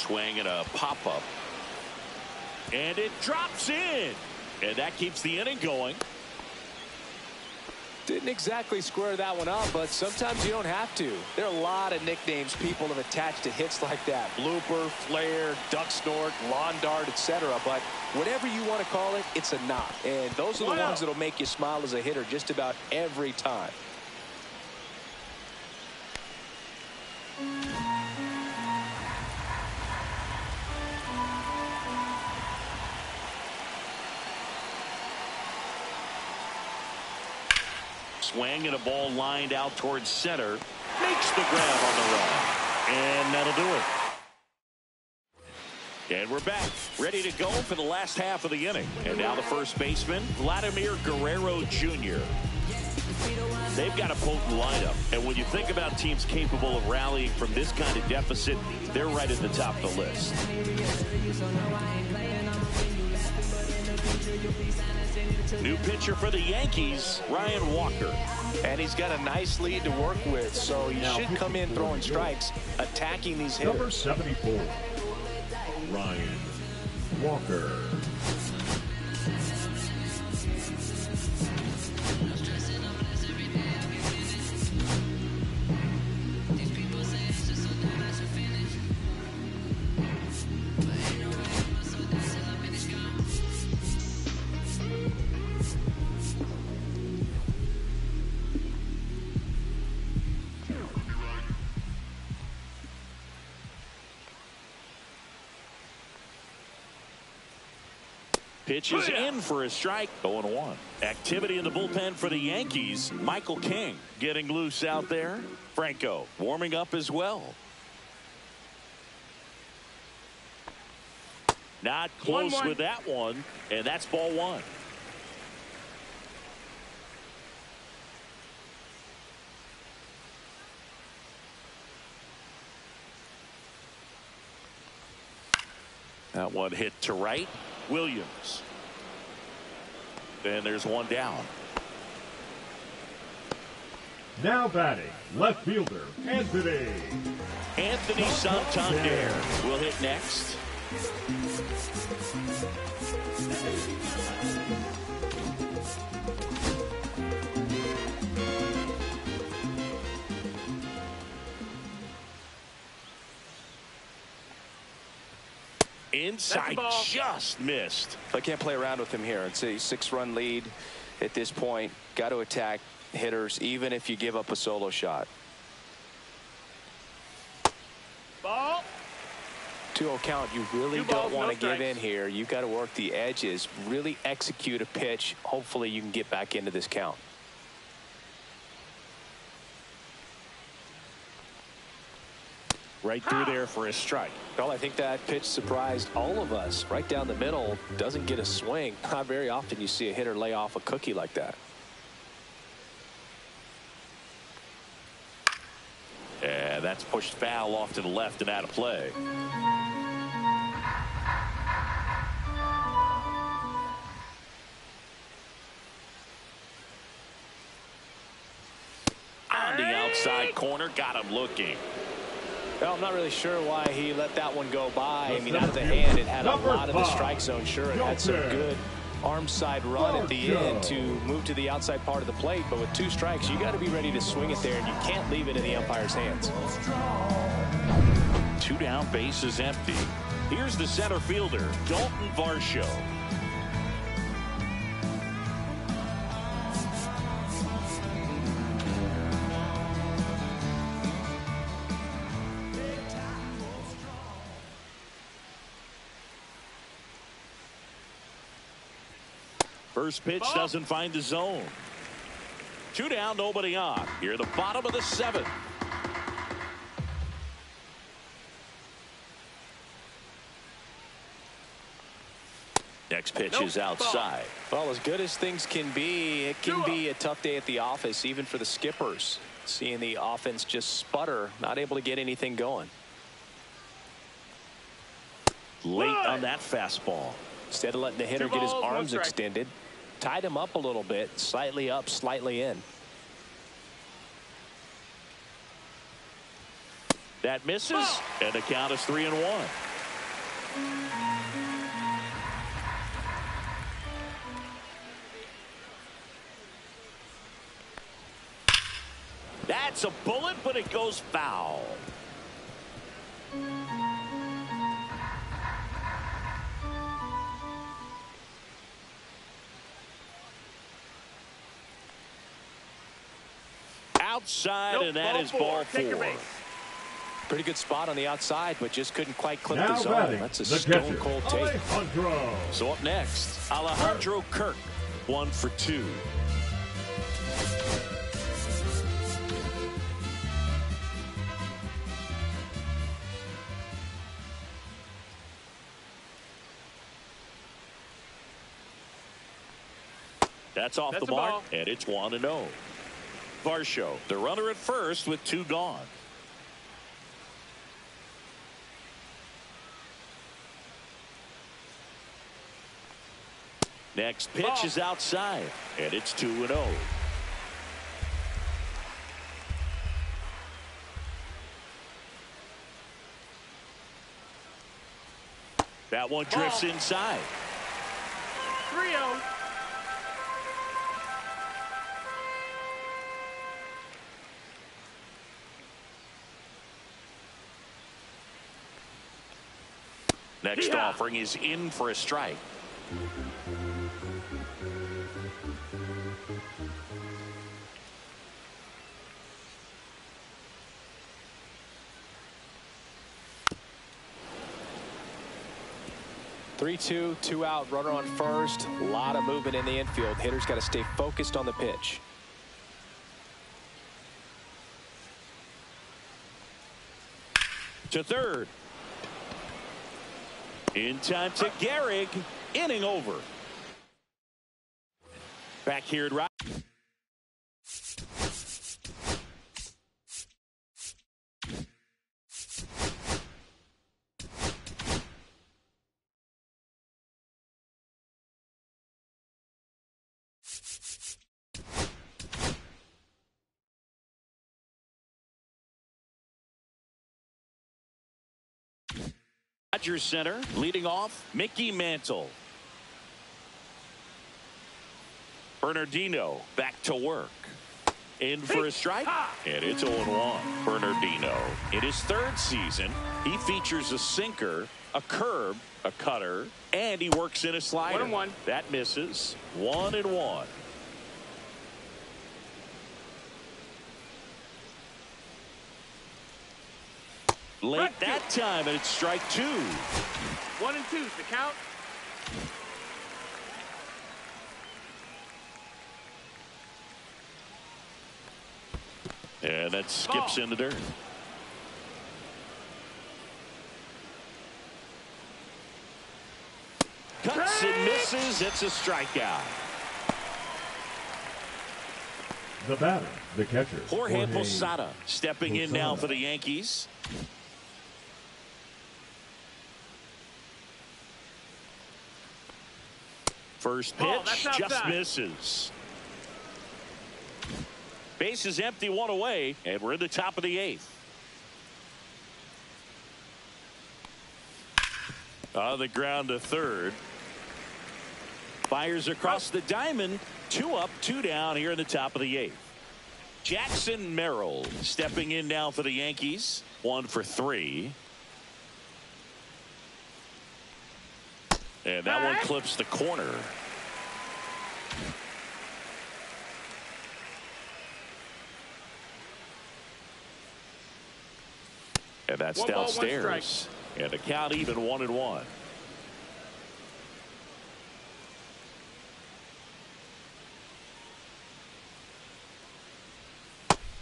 S1: swing and a pop-up. And it drops in. And that keeps the inning going.
S2: Didn't exactly square that one up, but sometimes you don't have to. There are a lot of nicknames people have attached to hits like that. Blooper, flare, duck snort, lawn dart, etc. But whatever you want to call it, it's a knock. And those are the ones that'll make you smile as a hitter just about every time.
S1: Swing and a ball lined out towards center. Makes the grab on the run. And that'll do it. And we're back, ready to go for the last half of the inning. And now the first baseman, Vladimir Guerrero Jr. They've got a potent lineup. And when you think about teams capable of rallying from this kind of deficit, they're right at the top of the list. New pitcher for the Yankees, Ryan Walker.
S2: And he's got a nice lead to work with, so he should come in throwing strikes, attacking these hitters.
S4: Number 74, Ryan Walker.
S1: Pitch is in for a strike. 0-1. Activity in the bullpen for the Yankees. Michael King getting loose out there. Franco warming up as well. Not close
S5: 1-1.
S1: with that one, and that's ball one. That one hit to right. Williams. And there's one down.
S4: Now batting, left fielder,
S1: Anthony Santander will hit next. Inside, just missed.
S2: I can't play around with him here. It's a 6-run lead at this point. Got to attack hitters even if you give up a solo shot.
S5: Ball.
S2: 2-0 count. You really
S5: Two
S2: don't
S5: balls,
S2: want
S5: no
S2: to give
S5: strikes.
S2: in here. You've got to work the edges, really execute a pitch. Hopefully you can get back into this count.
S1: Right through there for a strike.
S2: Well, I think that pitch surprised all of us. Right down the middle, doesn't get a swing. Not very often you see a hitter lay off a cookie like that.
S1: Yeah, that's pushed foul off to the left and out of play. On the outside corner, got him looking.
S2: Well, I'm not really sure why he let that one go by. I mean, out of the hand, it had a lot of the strike zone. Sure, it had some good arm side run at the end to move to the outside part of the plate. But with 2 strikes, you got to be ready to swing it there, and you can't leave it in the umpire's hands.
S1: 2 down, base is empty. Here's the center fielder, Dalton Varsho. First pitch doesn't find the zone. 2 down, nobody on. Here, the bottom of the 7th. Next pitch is outside.
S2: Well, as good as things can be, it can be a tough day at the office, even for the skippers. Seeing the offense just sputter, not able to get anything going.
S1: Late on that fastball.
S2: Instead of letting the hitter get his arms extended, tied him up a little bit, slightly up, slightly in.
S1: That misses, and the count is 3-1. That's a bullet, but it goes foul. Outside, nope, and that is ball four.
S3: Pretty good spot on the outside, but just couldn't quite clip
S4: now
S3: the zone. That's a stone cold take.
S1: So up next, Alejandro Kirk, 1 for 2. That's off the mark, and it's 1-0. Varsho, the runner at first with 2 gone. Next pitch is outside, and it's 2-0. That one drifts inside.
S5: 3-0.
S1: Next offering is in for a strike.
S3: Three-two, 2 out, runner on first. A lot of movement in the infield. Hitter's got to stay focused on the pitch.
S1: To third. In time to Gehrig. Inning over. Back here at right. Dodgers center, leading off, Mickey Mantle. Bernardino back to work. In for a strike, and it's 0-1. Bernardino, in his 3rd season, he features a sinker, a curve, a cutter, and he works in a slider.
S5: 1-1.
S1: That misses. 1-1. Late that time, and it's strike 2.
S5: 1 and 2's the count.
S1: And that skips in the dirt. Cuts and misses. It's a strikeout.
S4: The batter, the catcher,
S1: Jorge Posada stepping in now for the Yankees. First pitch just misses. Base is empty, 1 away, and we're in the top of the 8th. On the ground to third. Fires across the diamond. 2 up, 2 down here in the top of the 8th. Jackson Merrill stepping in now for the Yankees. 1 for 3. And that one clips the corner. And that's downstairs. And the count even 1-1.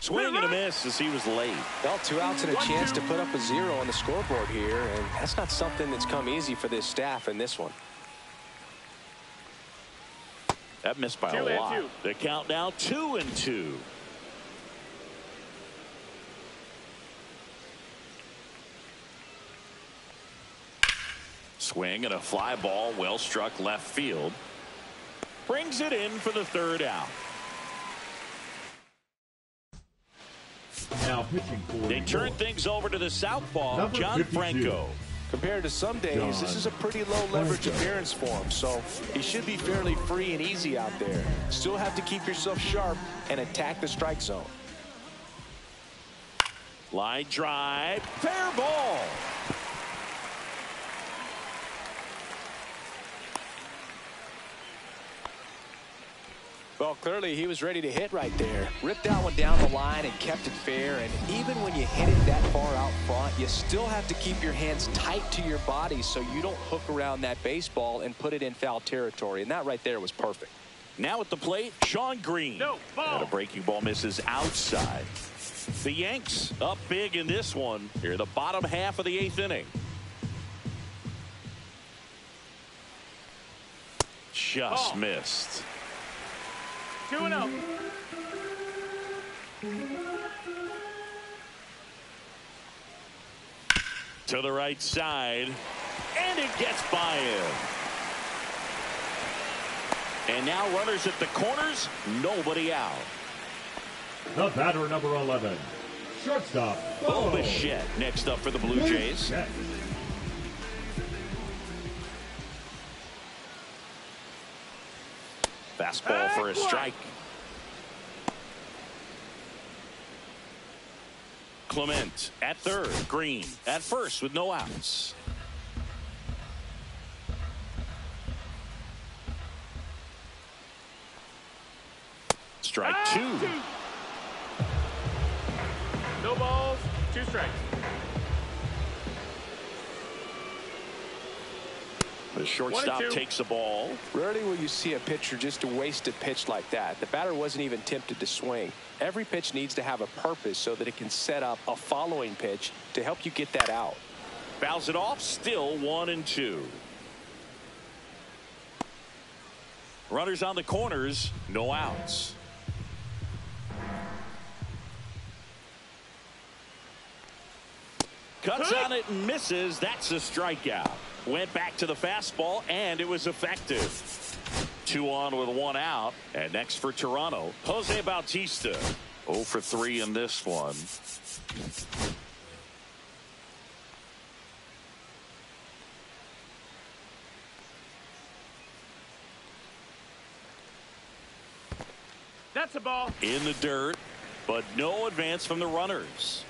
S1: Swing and a miss as he was late.
S3: Well, 2 outs and a chance to put up a 0 on the scoreboard here, and that's not something that's come easy for this staff in this one.
S1: That missed by a lot. The count now 2-2. Swing and a fly ball, well struck left field. Brings it in for the 3rd out.
S4: Now pitching for
S1: they turn things over to the southpaw, John Franco.
S2: Compared to some days, this is a pretty low leverage appearance for him, so he should be fairly free and easy out there. Still have to keep yourself sharp and attack the strike zone.
S1: Line drive, fair ball.
S2: Well, clearly he was ready to hit right there. Ripped that one down the line and kept it fair. And even when you hit it that far out front, you still have to keep your hands tight to your body so you don't hook around that baseball and put it in foul territory. And that right there was perfect.
S1: Now at the plate, Sean Green.
S5: No, ball.
S1: And a breaking ball misses outside. The Yanks up big in this one here, the bottom half of the 8th inning. Just missed.
S5: 2-0.
S1: To the right side, and it gets by him. And now runners at the corners, nobody out.
S4: The batter, number 11, shortstop,
S1: Bo Bichette next up for the Blue Jays. Fastball for a strike. Clement at third. Green at first with no outs. Strike two.
S5: No balls, 2 strikes.
S1: The shortstop takes the ball.
S2: Rarely will you see a pitcher just waste a pitch like that. The batter wasn't even tempted to swing. Every pitch needs to have a purpose so that it can set up a following pitch to help you get that out.
S1: Fouls it off, still 1-2. Runners on the corners, no outs. Cuts on it and misses. That's a strikeout. Went back to the fastball, and it was effective. 2 on with 1 out. And next for Toronto, Jose Bautista. 0 for 3 in this one.
S5: That's a ball.
S1: In the dirt, but no advance from the runners.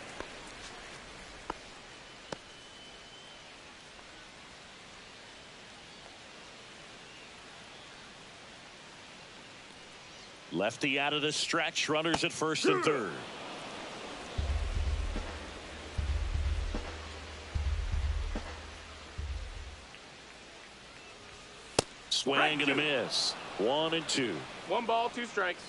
S1: Lefty out of the stretch, runners at first and third. Swing and a miss. 1-2.
S5: 1 ball, 2 strikes.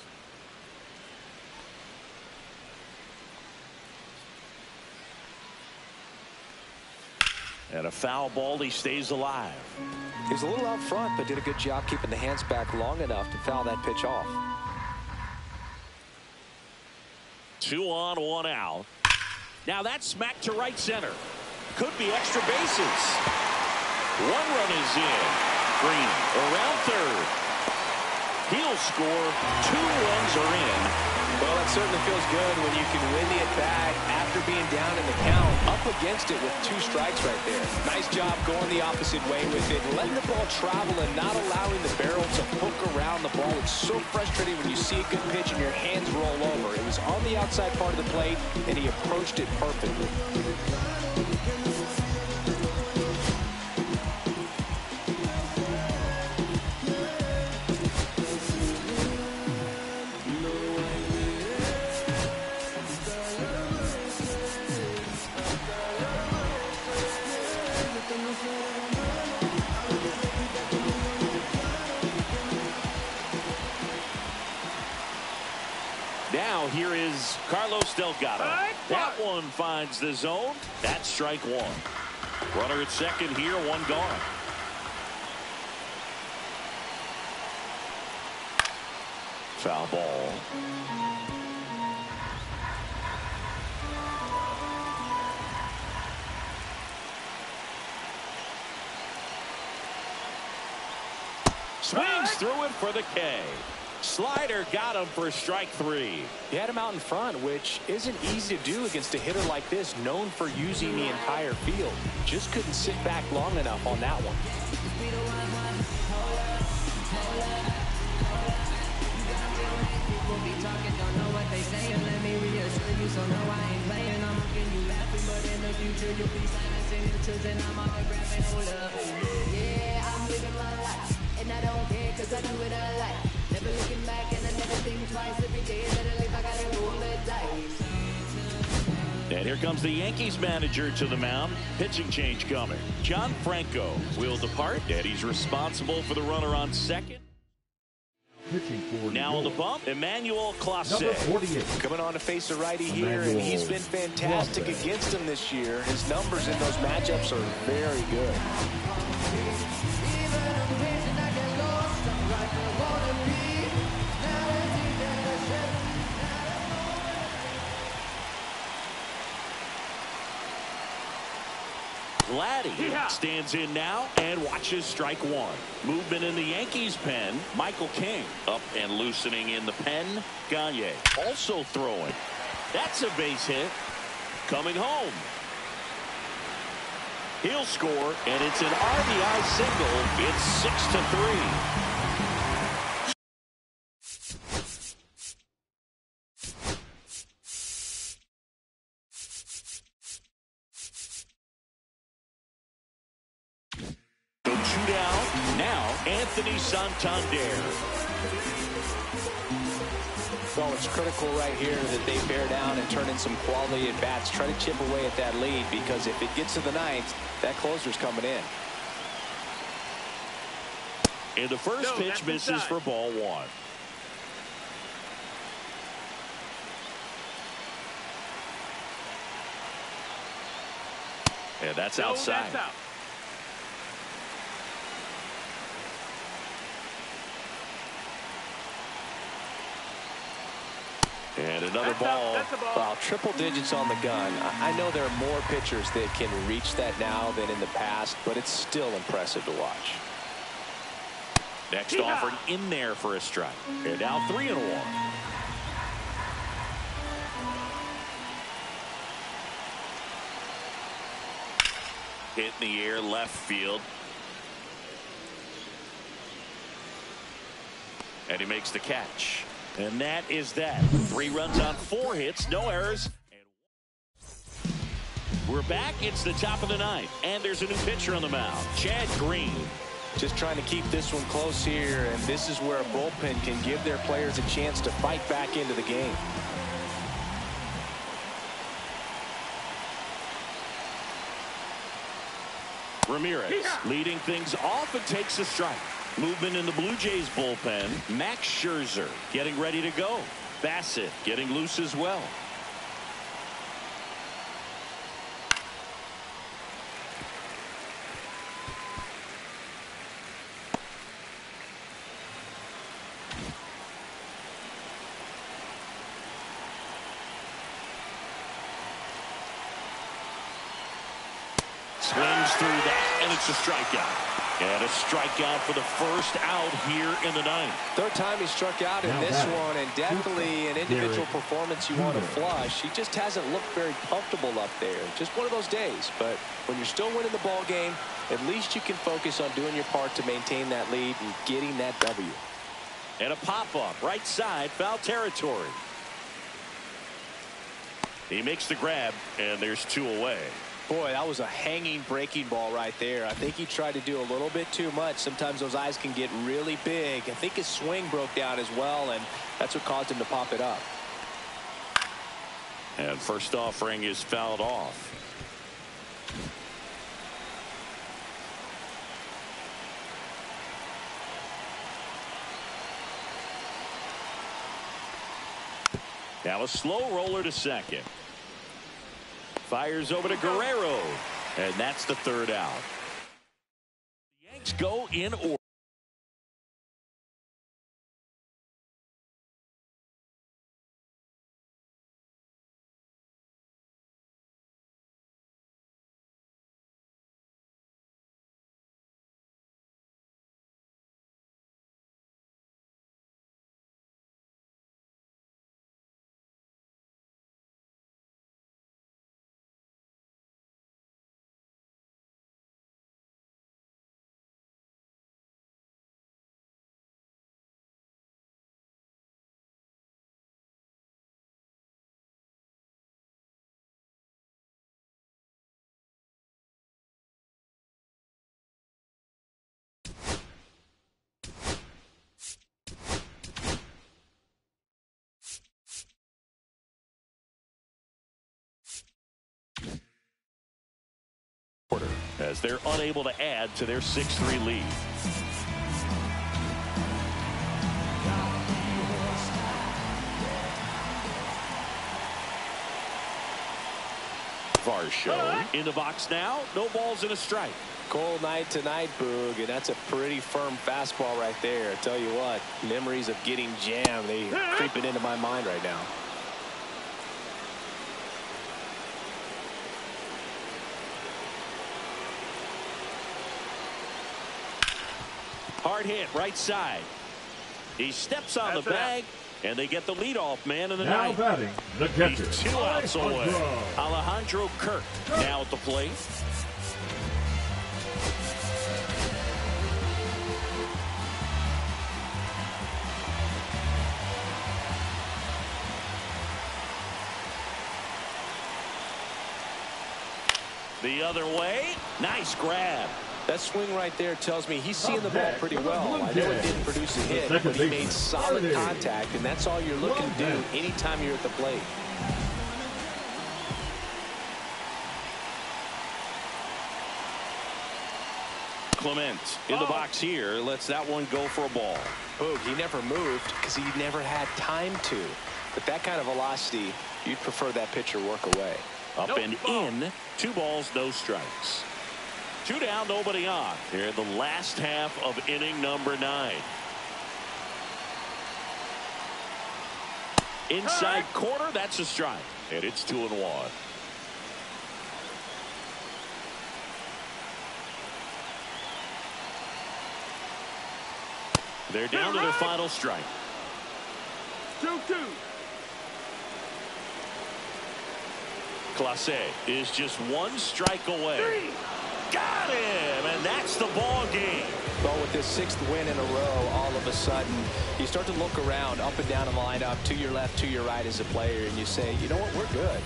S1: And a foul ball, he stays alive.
S2: He was a little out front, but did a good job keeping the hands back long enough to foul that pitch off.
S1: 2 on, 1 out. Now that's smacked to right center. Could be extra bases. 1 run is in. Green around third. He'll score. 2 runs are in.
S2: Well, that certainly feels good when you can win the at-bat after being down in the count, up against it with 2 strikes right there. Nice job going the opposite way with it, letting the ball travel and not allowing the barrel to hook around the ball. It's so frustrating when you see a good pitch and your hands roll over. It was on the outside part of the plate, and he approached it perfectly.
S1: Now here is Carlos Delgado. That one finds the zone. That's strike 1. Runner at second here, 1 gone. Foul ball. Swings through it for the K. Slider got him for strike 3.
S3: He had him out in front, which isn't easy to do against a hitter like this, known for using the entire field. Just couldn't sit back long enough on that one.
S6: And I don't care cause I do it a lot. Never looking back and I never think twice. Every day that I live I gotta roll the dice.
S1: And here comes the Yankees manager to the mound. Pitching change coming. John Franco will depart, and he's responsible for the runner on second.
S4: Pitching for
S1: Now on the bump, Emmanuel Clase.
S4: number 48.
S3: Coming on to face a righty here, and he's been fantastic against him this year. His numbers in those matchups are very good.
S1: Vladdy stands in now and watches strike 1. Movement in the Yankees pen. Michael King up and loosening in the pen. Gagne also throwing. That's a base hit. Coming home. He'll score, and it's an RBI single. It's 6-3. Anthony Santander.
S3: Well, it's critical right here that they bear down and turn in some quality at bats. Try to chip away at that lead, because if it gets to the ninth, that closer's coming in.
S1: And the first pitch misses for ball 1. And that's outside.
S5: That's out.
S1: And another ball.
S5: That's a ball.
S3: Wow, triple digits on the gun. I know there are more pitchers that can reach that now than in the past, but it's still impressive to watch.
S1: Next offering in there for a strike. And now 3-1. Hit in the air left field. And he makes the catch. And that is that. 3 runs on 4 hits, no errors. We're back. It's the top of the 9th. And there's a new pitcher on the mound, Chad Green.
S3: Just trying to keep this one close here, and this is where a bullpen can give their players a chance to fight back into the game.
S1: Ramirez leading things off and takes a strike. Movement in the Blue Jays bullpen. Max Scherzer getting ready to go. Bassett getting loose as well. Swings through that, and it's a strikeout. And a strikeout for the first out here in the 9th.
S3: Third time he struck out in this one, and definitely an individual performance you want to flush. He just hasn't looked very comfortable up there. Just one of those days. But when you're still winning the ball game, at least you can focus on doing your part to maintain that lead and getting that W.
S1: And a pop-up right side, foul territory. He makes the grab, and there's 2 away.
S3: Boy, that was a hanging breaking ball right there. I think he tried to do a little bit too much. Sometimes those eyes can get really big. I think his swing broke down as well, and that's what caused him to pop it up.
S1: And first offering is fouled off. Now a slow roller to second. Fires over to Guerrero, and that's the 3rd out. The Yanks go in order. as they're unable to add to their 6-3 lead. Varsho in the box now. No balls and a strike.
S3: Cold night tonight, Boog, and that's a pretty firm fastball right there. I tell you what, memories of getting jammed, they creeping into my mind right now.
S1: Hard hit right side. He steps on the bag, and they get the leadoff man in the
S4: now
S1: ninth.
S4: batting the catcher.
S1: He's 2 outs away. Alejandro Kirk now at the plate. The other way. Nice grab.
S3: That swing right there tells me he's seeing the ball pretty well. I know it didn't produce a hit, but he made solid contact, and that's all you're looking to do anytime you're at the plate.
S1: Clement in the box here lets that one go for a ball.
S3: Boog, he never moved because he never had time to. But that kind of velocity, you'd prefer that pitcher work away.
S1: Up and in. 2 balls, no strikes. 2 down, nobody on. Here in the last half of inning number 9. Inside corner, that's a strike. And it's 2-1. They're down to their final strike.
S5: 2-2.
S1: Clase is just 1 strike away. Got him, and that's the ball game.
S3: Well, with this 6th win in a row, all of a sudden, you start to look around, up and down the lineup, to your left, to your right as a player, and you say, you know what, we're good.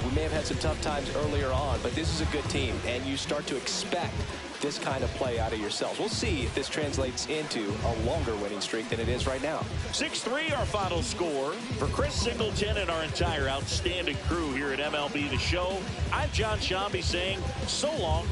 S3: We may have had some tough times earlier on, but this is a good team, and you start to expect this kind of play out of yourselves. We'll see if this translates into a longer winning streak than it is right now.
S1: 6-3 our final score. For Chris Singleton and our entire outstanding crew here at MLB The Show, I'm John Shambi saying so long